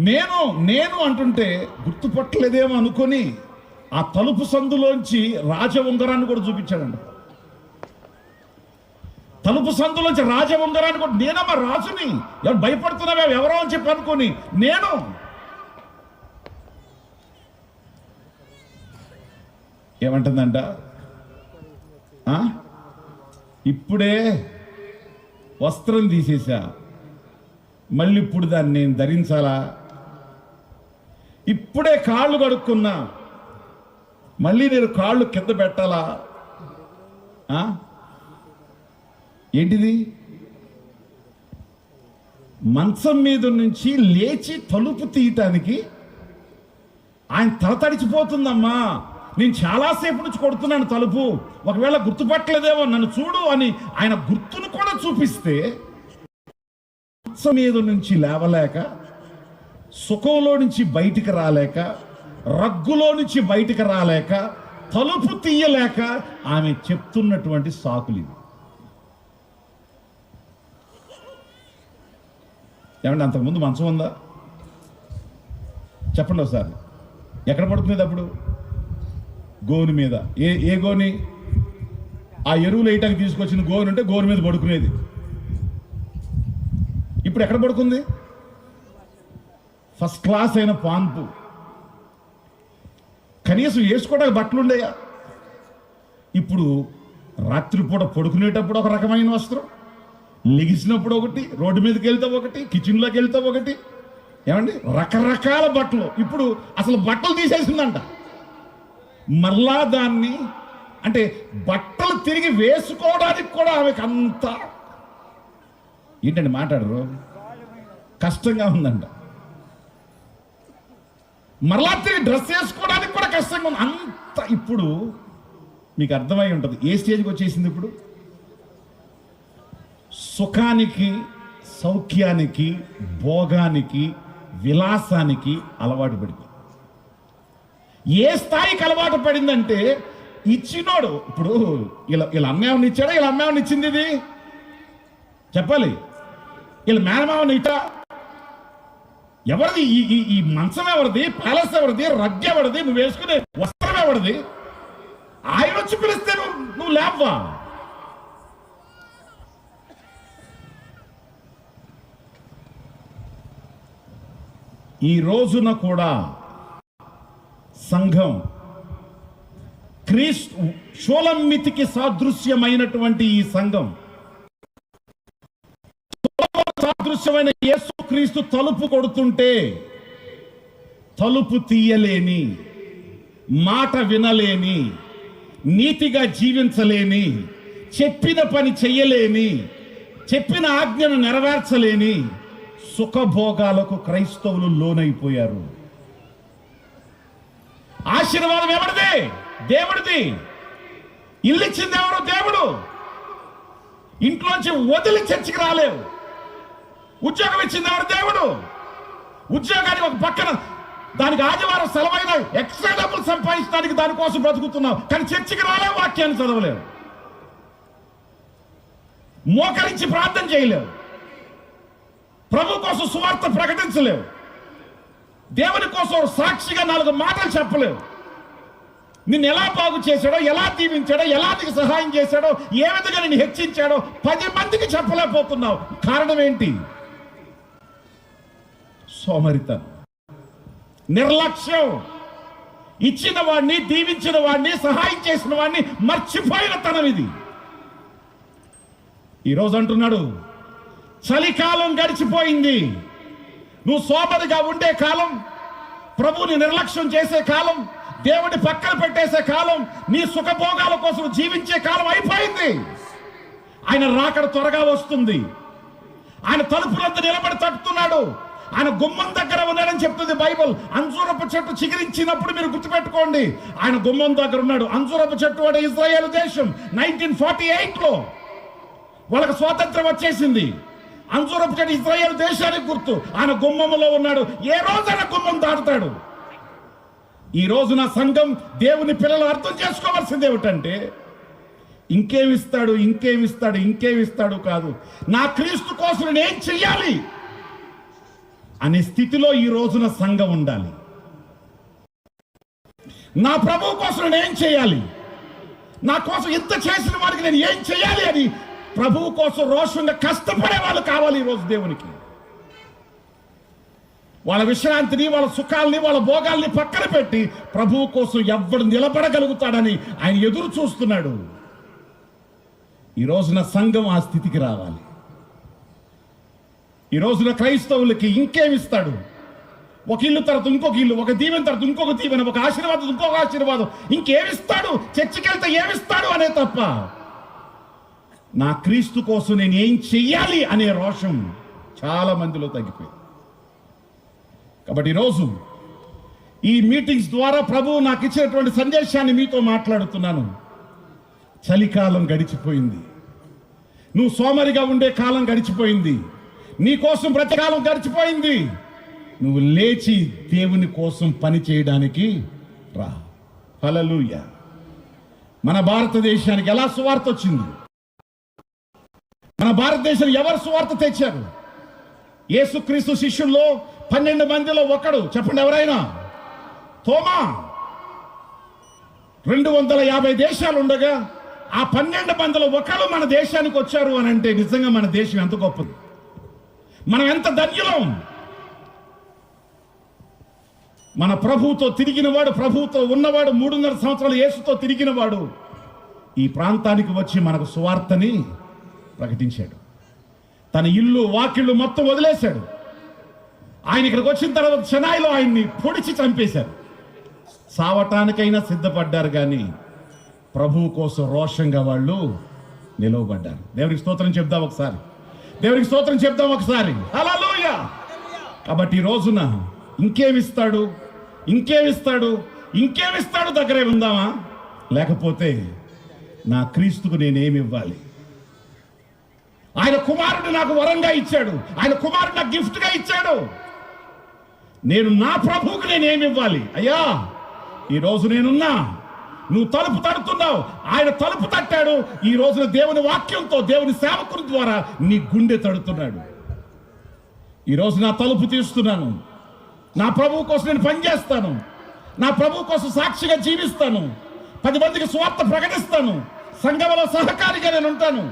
నేను నేను అంటుంటే గుర్తుపట్టలేదేమో అనుకొని ఆ తలుపు సందులోంచి రాజ ఉంగరాన్ని కూడా చూపించాడండి. తలుపు సందులోంచి రాజ ఉంగరాన్ని కూడా, నేనమ్మా రాజుని, ఎవరు భయపడుతున్నావా ఎవరో అని చెప్పి అనుకొని నేను ఏమంటుందంట, ఇప్పుడే వస్త్రం తీసేసా, మళ్ళీ ఇప్పుడు దాన్ని నేను ధరించాలా, ఇప్పుడే కాళ్ళు కడుక్కున్నా, మళ్ళీ నేను కాళ్ళు కింద పెట్టాలా, ఏంటిది? మంచం మీద నుంచి లేచి తలుపు తీయటానికి ఆయన తల తడిచిపోతుందమ్మా, నేను చాలాసేపు నుంచి కొడుతున్నాను తలుపు, ఒకవేళ గుర్తుపట్టలేదేమో నన్ను చూడు అని ఆయన గుర్తును కూడా చూపిస్తే మంచం మీద నుంచి లేవలేక, సుఖంలో నుంచి బయటికి రాలేక, రగ్గులో నుంచి బయటికి రాలేక, తలుపు తీయలేక ఆమె చెప్తున్నటువంటి సాకులు ఇవి. ఏమంటే అంతకుముందు మంచం ఉందా చెప్పండి ఒకసారి, ఎక్కడ పడుకునేది అప్పుడు? గోను మీద. ఏ గోని? ఆ ఎరువులు వేయటానికి తీసుకొచ్చిన గోను ఉంటే గోను మీద పడుకునేది. ఇప్పుడు ఎక్కడ పడుకుంది? ఫస్ట్ క్లాస్ అయిన పాన్పు, కనీసం వేసుకోవడానికి బట్టలు ఉండేయా? ఇప్పుడు రాత్రిపూట పడుకునేటప్పుడు ఒక రకమైన వస్త్రం, లెగిసినప్పుడు ఒకటి, రోడ్డు మీదకి వెళ్తే ఒకటి, కిచెన్లోకి వెళ్తే ఒకటి, ఏమండి రకరకాల బట్టలు. ఇప్పుడు అసలు బట్టలు తీసేసిందంట, మళ్ళా దాన్ని అంటే బట్టలు తిరిగి వేసుకోవడానికి కూడా ఆమెకు అంత ఏంటండి మాట్లాడరు, కష్టంగా ఉందంట. మరలా తిరిగి డ్రెస్ వేసుకోవడానికి కూడా కష్టంగా ఉంది అంత. ఇప్పుడు మీకు అర్థమై ఉంటుంది ఏ స్టేజ్కి వచ్చేసింది. ఇప్పుడు సుఖానికి, సౌఖ్యానికి, భోగానికి, విలాసానికి అలవాటు పడింది. ఏ స్థాయికి అలవాటు పడిందంటే ఇచ్చినోడు, ఇప్పుడు ఇలా అమ్మేమని ఇచ్చాడా, ఇలా అమ్మేమని ఇచ్చింది, ఇది చెప్పాలి, ఇలా మేనమావని ఇట్టా, ఎవరిది ఈ మంచం ఎవరిది, ప్యాలెస్ ఎవరిది, రగ్గు ఎవరిది, నువ్వు వేసుకునే వస్త్రం ఎవరిది, ఆయన వచ్చి పిలిస్తే నువ్వు లేవా? ఈ రోజున కూడా సంఘం షూలమ్మితికి సాదృశ్యమైనటువంటి ఈ సంఘం, సాదృశ్యమైన యేసుక్రీస్తు తలుపు కొడుతుంటే తలుపు తీయలేని, మాట వినలేని, నీతిగా జీవించలేని, చెప్పిన పని చెయ్యలేని, చెప్పిన ఆజ్ఞను నెరవేర్చలేని సుఖభోగాలకు క్రైస్తవులు లోనైపోయారు. ఆశీర్వాదం ఎవరిది? దేవుడిది. ఇల్లు ఇచ్చింది ఎవరు? దేవుడు. ఇంట్లోంచి వదిలి చర్చికి రాలేవు. ఉద్యోగం ఇచ్చింది ఎవరు? దేవుడు. ఉద్యోగానికి ఒక పక్కన దానికి ఆదివారం సెలవైన ఎక్స్ట్రా డబ్బులు సంపాదించడానికి దానికోసం బ్రతుకుతున్నావు, కానీ చర్చికి రాలేవు, వాక్యాన్ని చదవలేవు, మోకరించి ప్రార్థన చేయలేవు, ప్రభు కోసం సువార్త ప్రకటించలేవు, దేవుని కోసం సాక్షిగా 4 మాటలు చెప్పలేవు. నిన్ను ఎలా బాగు చేశాడో, ఎలా దీవించాడో, ఎలా నీకు సహాయం చేశాడో, ఏ విధంగా నిన్ను హెచ్చించాడో 10 మందికి చెప్పలేకపోతున్నావు. కారణం ఏంటి? సోమరితనం, నిర్లక్ష్యం. ఇచ్చిన వాడిని, దీవించిన వాడిని, సహాయం చేసిన వాడిని మర్చిపోయిన తనం ఇది. ఈరోజు అంటున్నాడు, చలికాలం గడిచిపోయింది. నువ్వు సోమరిగా ఉండే కాలం, ప్రభుని నిర్లక్ష్యం చేసే కాలం, దేవుని పక్కన పెట్టేసే కాలం, నీ సుఖభోగాల కోసం జీవించే కాలం అయిపోయింది. ఆయన రాకడ త్వరగా వస్తుంది. ఆయన తలుపులంతా నిలబడి తట్టుతున్నాడు. ఆయన గుమ్మం దగ్గర ఉన్నాడని చెప్తుంది బైబిల్. అంజూరపు చెట్టు చిగురించినప్పుడు మీరు గుర్తుపెట్టుకోండి, ఆయన గుమ్మం దగ్గర ఉన్నాడు. అంజూరపు చెట్టు అంటే ఇజ్రాయేల్ దేశం 1948లో వాళ్ళకి స్వాతంత్రం వచ్చేసింది. అంజూరపు చెట్టు ఇజ్రాయేల్ దేశానికి గుర్తు. ఆయన గుమ్మములో ఉన్నాడు. ఏ రోజైనా గుమ్మం దాటుతాడు. ఈ రోజున సంఘం, దేవుని పిల్లలు అర్థం చేసుకోవాల్సింది ఏమిటంటే, ఇంకేమిస్తాడు, ఇంకేమిస్తాడు, ఇంకేమిస్తాడు కాదు, నా క్రీస్తు కోసం నేను చెయ్యాలి అనే స్థితిలో ఈ రోజున సంఘం ఉండాలి. నా ప్రభు కోసం నేను ఏం చేయాలి, నా కోసం ఇంత చేసిన వారికి నేను ఏం చేయాలి అని ప్రభువు కోసం రోషంగా కష్టపడే వాళ్ళు కావాలి ఈరోజు దేవునికి. వాళ్ళ విశ్రాంతిని, వాళ్ళ సుఖాల్ని, వాళ్ళ భోగాల్ని పక్కన పెట్టి ప్రభువు కోసం ఎవ్వడు నిలబడగలుగుతాడని ఆయన ఎదురు చూస్తున్నాడు. ఈ రోజున సంఘం ఆ స్థితికి రావాలి. ఈ రోజున క్రైస్తవులకి ఇంకేమిస్తాడు? ఒక ఇల్లు తర్వాత ఇంకొక ఇల్లు, ఒక దీవెన తర్వాత ఇంకొక దీవెన, ఒక ఆశీర్వాదం ఇంకొక ఆశీర్వాదం, ఇంకేమిస్తాడు? చర్చికి వెళ్తే ఏమిస్తాడు అనే తప్ప నా క్రీస్తు కోసం నేను ఏం చెయ్యాలి అనే రోషం చాలా మందిలో తగ్గిపోయింది. కాబట్టి ఈరోజు ఈ మీటింగ్స్ ద్వారా ప్రభువు నాకు ఇచ్చినటువంటి సందేశాన్ని మీతో మాట్లాడుతున్నాను. చలికాలం గడిచిపోయింది. నువ్వు సోమరిగా ఉండే కాలం గడిచిపోయింది. నీ కోసం బ్రతకాలం గడిచిపోయింది. నువ్వు లేచి దేవుని కోసం పని చేయడానికి రా. హల్లెలూయా. మన భారతదేశానికి ఎలా సువార్త వచ్చింది? మన భారతదేశానికి ఎవరు సువార్త తెచ్చారు? యేసుక్రీస్తు శిష్యుల్లో 12 మందిలో ఒకడు, చెప్పండి ఎవరైనా? తోమా. 250 దేశాలు ఉండగా ఆ 12 మందిలో ఒకడు మన దేశానికి వచ్చారు అని అంటే నిజంగా మన దేశం ఎంత గొప్పది, మనం ఎంత ధన్యులం. మన ప్రభువుతో తిరిగినవాడు, ప్రభువుతో ఉన్నవాడు, 3.5 సంవత్సరాలు యేసుతో తిరిగినవాడు ఈ ప్రాంతానికి వచ్చి మనకు సువార్తని ప్రకటించాడు. తన ఇల్లు వాకిళ్ళు మొత్తం వదిలేశాడు. ఆయన ఇక్కడికి వచ్చిన తర్వాత చెన్నైలో ఆయన్ని పొడిచి చంపేశారు. సావటానికైనా సిద్ధపడ్డారు, కానీ ప్రభువు కోసం రోషంగా వాళ్ళు నిలవబడ్డారు. దేవునికి స్తోత్రం చెప్దాం ఒకసారి. దేవునికి స్తోత్రం చెప్దాం ఒకసారి. హల్లెలూయా. కాబట్టి ఈ రోజున ఇంకేమిస్తాడు, ఇంకేమిస్తాడు, ఇంకేమిస్తాడు దగ్గరే ఉందామా? లేకపోతే నా క్రీస్తుకు నేనేమి ఇవ్వాలి? ఆయన కుమారుడు నాకు వరంగా ఇచ్చాడు, ఆయన కుమారుడు నాకు గిఫ్ట్గా ఇచ్చాడు. నేను నా ప్రభువుకు నేనేమి ఇవ్వాలి? అయ్యా, ఈరోజు నేనున్నా, నువ్వు తలుపు తడుతున్నావు, ఆయన తలుపు తట్టాడు. ఈ రోజున దేవుని వాక్యంతో, దేవుని సేవకుని ద్వారా నీ గుండె తడుతున్నాడు. ఈరోజు నా తలుపు తీస్తున్నాను. నా ప్రభువు కోసం నేను పనిచేస్తాను. నా ప్రభువు కోసం సాక్షిగా జీవిస్తాను. 10 మందికి సువార్త ప్రకటిస్తాను. సంఘంలో సహకారిగా నేను ఉంటాను.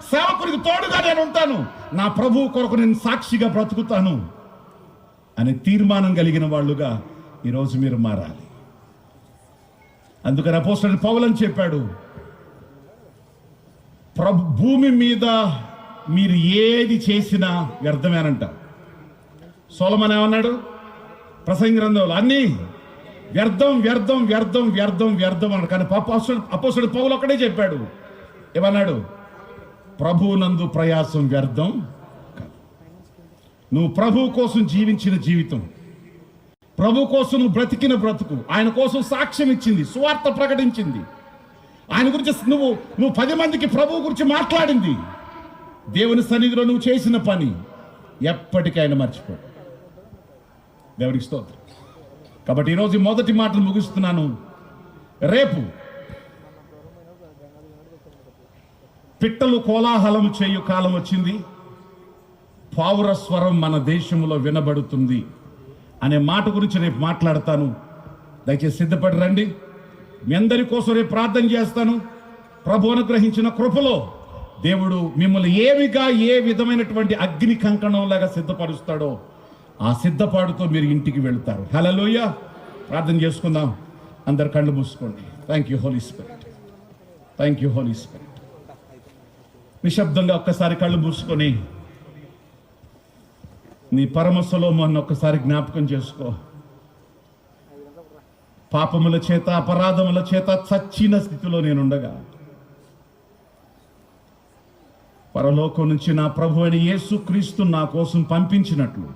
సేవకునికి తోడుగా నేను ఉంటాను. నా ప్రభువు కొరకు నేను సాక్షిగా బ్రతుకుతాను అనే తీర్మానం కలిగిన వాళ్ళుగా ఈరోజు మీరు మారాలి. అందుకని అపోస్తలుడైన పౌలు అని చెప్పాడు, భూమి మీద మీరు ఏది చేసినా వ్యర్థమేనంట. సొలొమోను ఏమన్నాడు? ప్రసంగి గ్రంథంలో అన్నీ వ్యర్థం వ్యర్థం వ్యర్థం వ్యర్థం వ్యర్థం అన్నాడు. కానీ అపోస్తలుడు పౌలు ఒక్కడే చెప్పాడు, ఏమన్నాడు? ప్రభువునందు ప్రయాసం వ్యర్థం కాదు. నువ్వు ప్రభువు కోసం జీవించిన జీవితం, ప్రభు కోసం నువ్వు బ్రతికిన బ్రతుకు, ఆయన కోసం సాక్ష్యం ఇచ్చింది, సువార్త ప్రకటించింది, ఆయన గురించి నువ్వు 10 మందికి ప్రభు గురించి మాట్లాడింది, దేవుని సన్నిధిలో నువ్వు చేసిన పని ఎప్పటికీ ఆయన మర్చిపోడు. దేవునికి స్తోత్రం. కాబట్టి ఈరోజు ఈ మొదటి మాటలు ముగిస్తున్నాను. రేపు పిట్టలు కోలాహలం చేయు కాలం వచ్చింది, పావుర స్వరం మన దేశంలో వినబడుతుంది అనే మాట గురించి రేపు మాట్లాడతాను. దయచేసి సిద్ధపడి రండి. మీ అందరి కోసం రేపు ప్రార్థన చేస్తాను. ప్రభు అనుగ్రహించిన కృపలో దేవుడు మిమ్మల్ని ఏ విధమైనటువంటి అగ్ని కంకణంలాగా సిద్ధపరుస్తాడో ఆ సిద్ధపాటుతో మీరు ఇంటికి వెళ్తారు. హల్లెలూయా. ప్రార్థన చేసుకుందాం. అందరు కళ్ళు మూసుకోండి. Thank you Holy Spirit, thank you Holy Spirit. నిశ్శబ్దంగా ఒక్కసారి కళ్ళు మూసుకొని నీ పరమ సొలొమోను ఒక్కసారి జ్ఞాపకం చేసుకో. పాపముల చేత అపరాధముల చేత చచ్చిన స్థితిలో నేనుండగా పరలోకం నుంచి నా ప్రభు అయిన యేసుక్రీస్తు నా కోసం పంపించినట్లు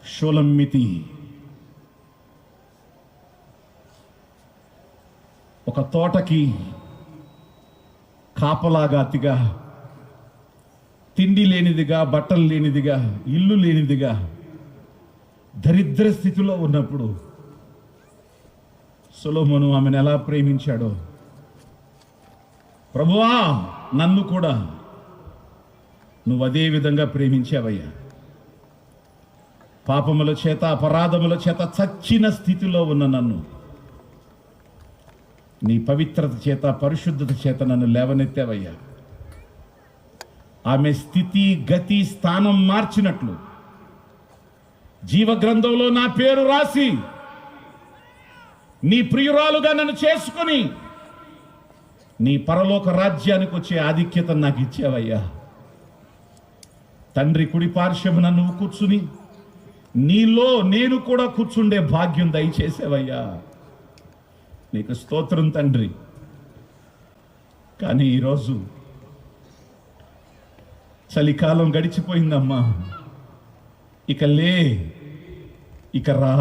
షోలమ్మితి ఒక తోటకి కాపలాగాతిగా, తిండి లేనిదిగా, బట్టలు లేనిదిగా, ఇల్లు లేనిదిగా, దరిద్ర స్థితిలో ఉన్నప్పుడు సొలొమోను ఆమెను ఎలా ప్రేమించాడో, ప్రభువా నన్ను కూడా నువ్వు అదే విధంగా ప్రేమించావయ్యా. పాపముల చేత అపరాధముల చేత చచ్చిన స్థితిలో ఉన్న నన్ను నీ పవిత్రత చేత పరిశుద్ధత చేత నన్ను లేవనెత్తావయ్యా. ఆమె స్థితి గతి స్థానం మార్చినట్లు జీవ గ్రంథంలో నా పేరు రాసి నీ ప్రియురాలుగా నన్ను చేసుకుని నీ పరలోక రాజ్యానికి వచ్చే ఆధిక్యత నాకు ఇచ్చావయ్యా. తండ్రి కుడి పార్శ్వమున నువ్వు కూర్చుని నీలో నేను కూడా కూర్చుండే భాగ్యం దయచేసావయ్యా. నీకు స్తోత్రం తండ్రి. కానీ ఈరోజు చలికాలం గడిచిపోయిందమ్మా, ఇక లే, ఇక రా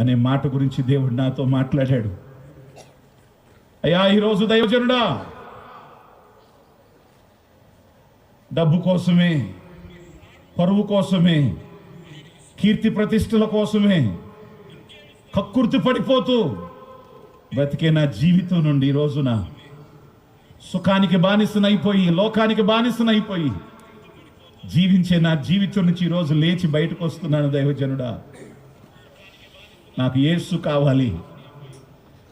అనే మాట గురించి దేవుడు నాతో మాట్లాడాడు. అయ్యా ఈరోజు దైవజనుడా, డబ్బు కోసమే, పరువు కోసమే, కీర్తి ప్రతిష్టల కోసమే కక్కుర్తి పడిపోతూ బ్రతికే నా జీవితం నుండి ఈ రోజున సుఖానికి బానిసనైపోయి, లోకానికి బానిసనైపోయి జీవించే నా జీవితం నుంచి ఈరోజు లేచి బయటకు వస్తున్నాను. దైవజనుడా, నాకు యేసు కావాలి.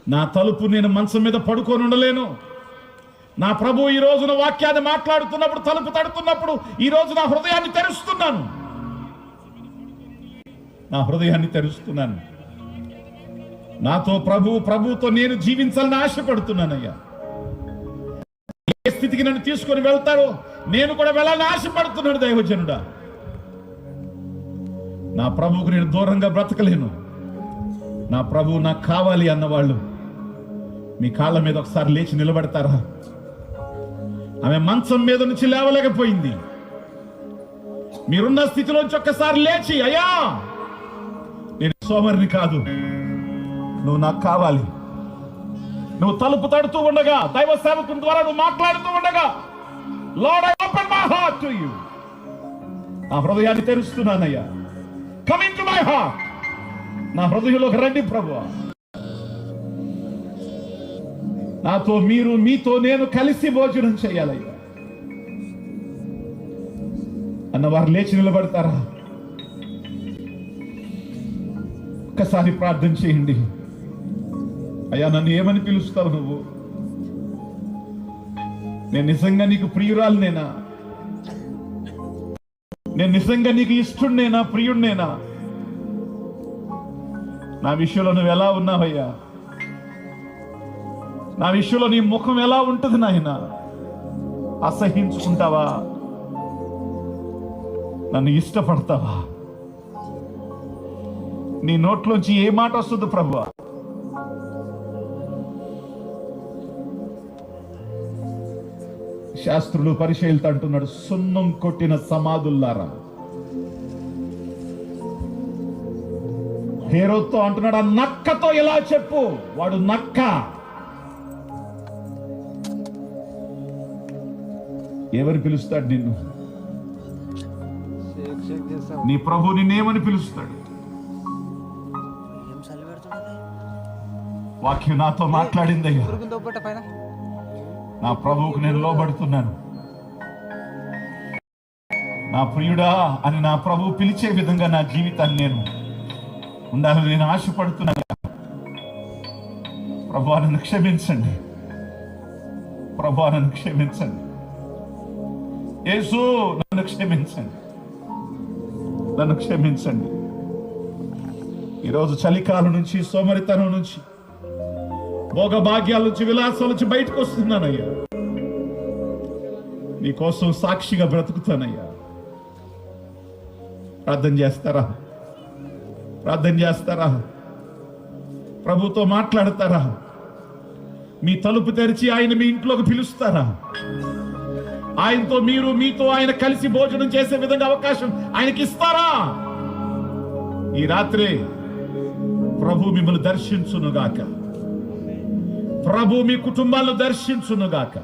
నా తలుపు నేను మంచం మీద పడుకొని ఉండలేను. నా ప్రభు ఈ రోజున వాక్యాన్ని మాట్లాడుతున్నప్పుడు, తలుపు తడుతున్నప్పుడు ఈ రోజు నా హృదయాన్ని తెరుస్తున్నాను. నా హృదయాన్ని తెరుస్తున్నాను. నాతో ప్రభుతో నేను జీవించాలని ఆశపడుతున్నానయ్యా. ఏ స్థితికి నన్ను తీసుకొని వెళ్తారో నేను కూడా వెళ్ళాలని ఆశపడుతున్నాను. దైవజనుడా, నా ప్రభువుకు నేను దూరంగా బ్రతకలేను. నా ప్రభువు నాకు కావాలి అన్నవాళ్ళు మీ కాళ్ళ మీద ఒకసారి లేచి నిలబడతారా? ఆమె మంచం మీద నుంచి లేవలేకపోయింది. మీరున్న స్థితిలోంచి ఒక్కసారి లేచి, అయ్యా నేను సోమరిని కాదు, నువ్వు నాకు కావాలి. నువ్వు తలుపు తడుతూ ఉండగా, దైవ సేవకుని ద్వారా నువ్వు మాట్లాడుతూ ఉండగా, Lord I open my heart to you, నా హృదయాన్ని తెరుస్తున్నానయ్యా. Come in to my heart, నా హృదయంలోకి రండి ప్రభువా. నాతో మీరు, మీతో నేను కలిసి భోజనం చేయాలయ్యా అన్నవారు లేచి నిలబడతారా? ఒక్కసారి ప్రార్థన చేయండి. అయ్యా నన్ను ఏమని పిలుస్తావు నువ్వు? నేను నిజంగా నీకు ప్రియురాలునేనా? నేను నిజంగా నీకు ఇష్టుడినేనా, ప్రియుడినేనా? నా విషయంలో నువ్వు ఎలా ఉన్నావయ్యా? నా విషయంలో నీ ముఖం ఎలా ఉంటుంది నాయనా? అసహించుకుంటావా? నన్ను ఇష్టపడతావా? నీ నోట్లోంచి ఏ మాట వస్తుంది ప్రభువా? శాస్త్రులు పరిశీలిత అంటున్నాడు, సున్నం కొట్టిన సమాధుల్లారా. హేరోతో అంటున్నాడు, ఆ నక్కతో ఎలా చెప్పు, వాడు నక్క. ఎవరు పిలుస్తాడు నిన్ను? నీ ప్రభు నిన్నేమని పిలుస్తాడు? వాక్యం నాతో మాట్లాడిందయ్యా. నా ప్రభువుకు నేను లోబడుతున్నాను. నా ప్రియుడా అని నా ప్రభు పిలిచే విధంగా నా జీవితాన్ని నేను ఉండాలని నేను ఆశపడుతున్నాను. ప్రభువా నన్ను క్షమించండి, ప్రభువా నన్ను క్షమించండి, యేసు నన్ను క్షమించండి, నన్ను క్షమించండి. ఈరోజు చలికాలం నుంచి, సోమరితనం నుంచి, భోగభాగ్యాల నుంచి, విలాసాల నుంచి బయటకు వస్తున్నానయ్యా. నీకోసం సాక్షిగా బ్రతుకుతానయ్యా. ప్రార్థన చేస్తారా? ప్రార్థన చేస్తారా? ప్రభుతో మాట్లాడతారా? మీ తలుపు తెరిచి ఆయన మీ ఇంట్లోకి పిలుస్తారా? ఆయనతో మీరు, మీతో ఆయన కలిసి భోజనం చేసే విధంగా అవకాశం ఆయనకి ఇస్తారా? ఈ రాత్రి ప్రభు మిమ్మల్ని దర్శించునుగాక. ప్రభు మీ కుటుంబాలను దర్శించునుగాక.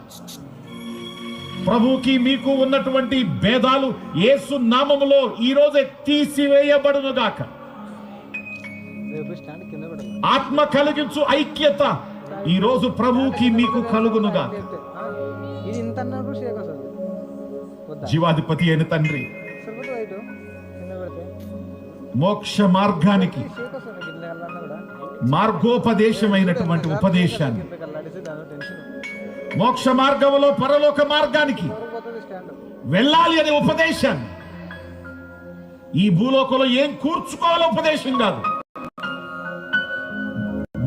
ప్రభుకి మీకు ఉన్నటువంటి భేదాలు యేసు నామములో ఈ రోజే తీసివేయబడునుగాక. ఆత్మ కలిగించు ఐక్యత ఈ రోజు ప్రభుకి మీకు కలుగునుగాక. జీవాధిపతి అయిన తండ్రి, మోక్ష మార్గానికి మార్గోపదేశమైనటువంటి ఉపదేశాన్ని, మోక్ష మార్గంలో పరలోక మార్గానికి వెళ్ళాలి అనే ఉపదేశాన్ని, ఈ భూలోకంలో ఏం కూర్చుకోవాలో ఉపదేశం కాదు.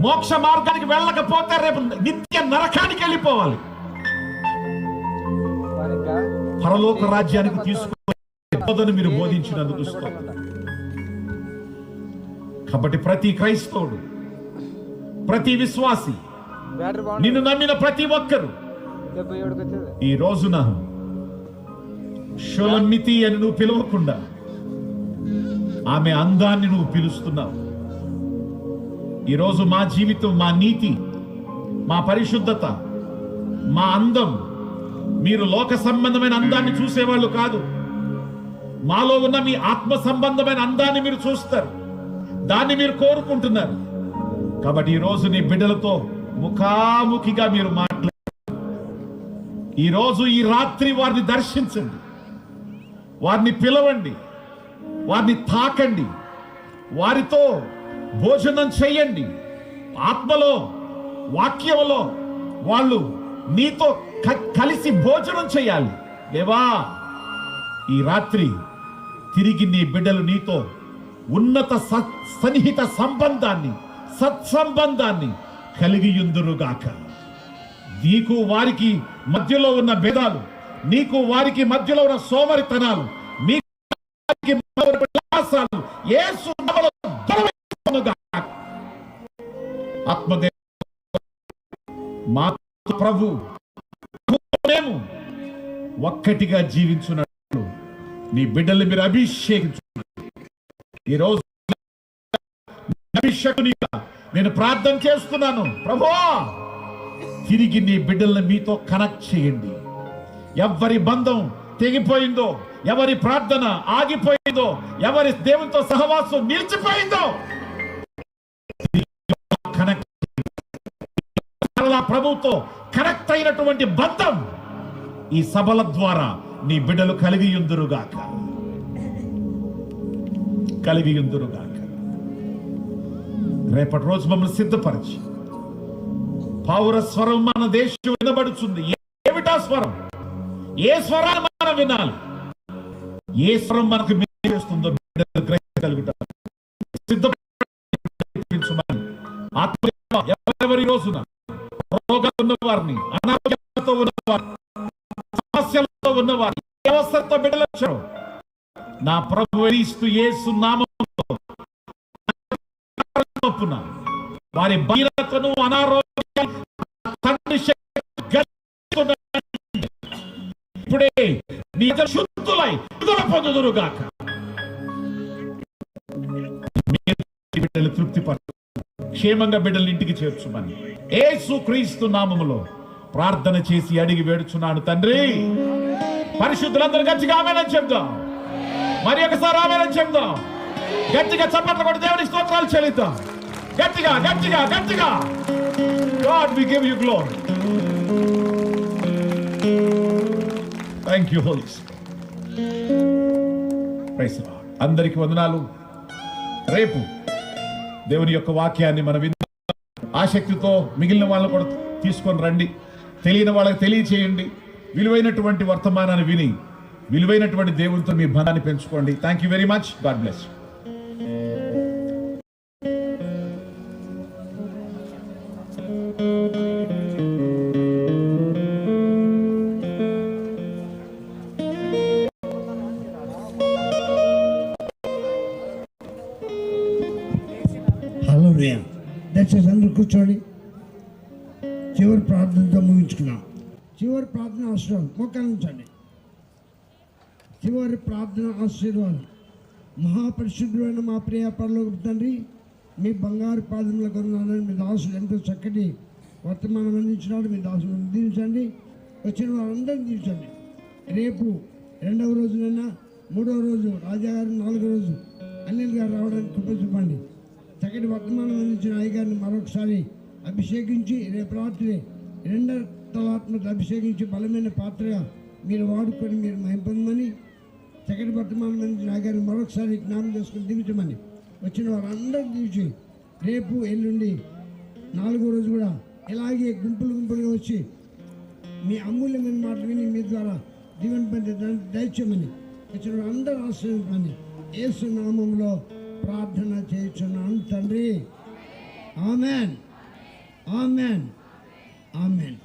మోక్ష మార్గానికి వెళ్ళకపోతే రేపు నిత్య నరకానికి వెళ్ళిపోవాలి. పరలోక రాజ్యానికి తీసుకుని మీరు బోధించినందుకు కాబట్టి ప్రతి క్రైస్తవుడు, ప్రతి విశ్వాసి, నిన్ను నమ్మిన ప్రతి ఒక్కరు ఈ రోజున షోలమ్మితి అని నువ్వు పిలవకుండా ఆమె అందాన్ని నువ్వు పిలుస్తున్నావు. ఈరోజు మా జీవితం, మా నీతి, మా పరిశుద్ధత, మా అందం, మీరు లోక సంబంధమైన అందాన్ని చూసేవాళ్ళు కాదు. మాలో ఉన్న మీ ఆత్మ సంబంధమైన అందాన్ని మీరు చూస్తారు, దాన్ని మీరు కోరుకుంటున్నారు. కాబట్టి ఈరోజు నీ బిడ్డలతో ముఖాముఖిగా మీరు మాట్లాడారు. ఈరోజు ఈ రాత్రి వారిని దర్శించండి, వారిని పిలవండి, వారిని తాకండి, వారితో భోజనం చేయండి. ఆత్మలో, వాక్యంలో వాళ్ళు నీతో కలిసి భోజనం చేయాలి. దేవా, ఈ రాత్రి తిరిగి నీ బిడ్డలు నీతో ఉన్నత సన్నిహిత సంబంధాన్ని, సత్సంబంధానికి కలిగియుందురుగాక. నీకు వారికి మధ్యలో ఉన్న భేదాలు, నీకు వారికి మధ్యలో ఉన్న సోమరితనాలు, యేసు నామములో దొరవేయునుగాక. ఆత్మదేవ మా ప్రభు మేము ఒక్కటిగా జీవించున్నట్లు నీ బిడ్డల్ని మీరు అభిషేకించు. ఈరోజు అభిషేకునిగా నేను ప్రార్థన చేస్తున్నాను. ప్రభువా, తిరిగి నీ బిడ్డల్ని మీతో కనెక్ట్ చేయండి. ఎవరి బంధం తెగిపోయిందో, ఎవరి ప్రార్థన ఆగిపోయిందో, ఎవరి దేవునితో సహవాసం నిలిచిపోయిందో కనెక్ట్, ప్రభుతో కనెక్ట్ అయినటువంటి బంధం ఈ సభల ద్వారా నీ బిడ్డలు కలిగియుందురుగాక. రేపటి రోజు మమ్మల్ని సిద్ధపరిచి, పౌర స్వరం మన దేశం వినబడుతుంది. ఏమిటా స్వరం? ఏ స్వరాన్ని మనం వినాలి? ఏ స్వరం మనకు చేస్తుందో బిడ్డలు గ్రహించగలుగుతారు. సిద్ధపరించమని ఎవరెవరి రోజున రోగాలు ఉన్నవారిని, అనారోగ్యంతో ఉన్నవారిని, సమస్యలతో ఉన్నవారిని, వ్యవస్థతో బిడ్డలు నా ప్రభు యేసు నామములో చొప్పున వారి బలహీనతను అనారోగ్యం ఇప్పుడే నీ శుద్ధులై విడుదల పొందుదురుగాక. బిడ్డలు తృప్తి పడు, క్షేమంగా బిడ్డలు ఇంటికి చేర్చుమని యేసు క్రీస్తు నామములో ప్రార్థన చేసి అడిగి వేడుచున్నాను తండ్రి. పరిశుద్ధులందరూ గట్టిగా ఆమేనని చెప్దాం. మరి ఒకసారి ఆమేనని చెప్దాం. గట్టిగా చప్పట్లు కొట్టి దేవుని స్తోత్రాలు చెల్లిద్దాం. గట్టిగా గట్టిగా గట్టిగా. God, we give you glory. Thank you, Holy Spirit. Praise the Lord. అందరికి వందనాలు. రేపు దేవుని యొక్క వాక్యాన్ని మనం ఆసక్తితో మిగిలిన వాళ్ళని కూడా తీసుకొని రండి. తెలియని వాళ్ళకి తెలియచేయండి. విలువైనటువంటి వర్తమానాన్ని విని విలువైనటువంటి దేవునితో మీ బంధాన్ని పెంచుకోండి. Thank you very much. God bless. దయచేసి అందరూ కూర్చోండి. చివరి ప్రార్థనతో ముగించుకున్నాం. చివరి ప్రార్థన అవసరం మోకరించండి. చివరి ప్రార్థన ఆశీర్వాదం. మహాపరిశుద్ధుడైన మా ప్రియ పరలోకపు తండ్రి, మీ బంగారు పాదముల కొన్నానని మీ దాసులు ఎంతో చక్కటి వర్తమానం అందించినాడు. మీ దాసులను దీవించండి. వచ్చిన వారందరినీ దీవించండి. రేపు 2వ రోజునైనా 3వ రోజు రాజాగారు 4వ రోజు అనిల్ గారు రావడానికి కృప చూపండి. చక్కటి వర్తమానం అందించిన అయ్యగారిని మరొకసారి అభిషేకించి రేపు రాత్రి 2వ తలాత్మకు అభిషేకించి బలమైన పాత్రగా మీరు వాడుకొని మీరు మహింపొందమని, చక్కటి వర్తమానం అందించిన అయ్యగారిని మరొకసారి జ్ఞాపకం చేసుకుని దీవించమని, వచ్చిన వారందరూ దీవించి రేపు ఎల్లుండి 4వ రోజు కూడా ఇలాగే గుంపులు గుంపులుగా వచ్చి మీ అమూల్యమైన మాటలు విని మీ ద్వారా దీవెన పొందే దయచేయమని, వచ్చిన వారందరూ ఆశ్రయించమని యేసు నామములో ప్రార్థన చేయుచున్నాను తండ్రి. Amen, amen, amen.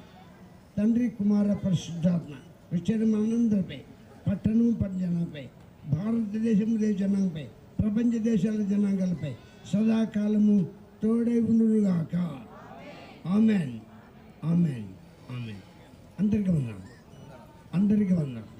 తండ్రి, కుమార, పరిశుద్ధాత్మ విషయం మనందరిపై, పట్టణం జనాలపై, భారతదేశం జనాంగపై, ప్రపంచ దేశాల జనాంగాలపై సదాకాలము తోడై ఉండుగాక. Amen, amen, amen. అందరికీ వందనాలు. అందరికీ వందనాలు.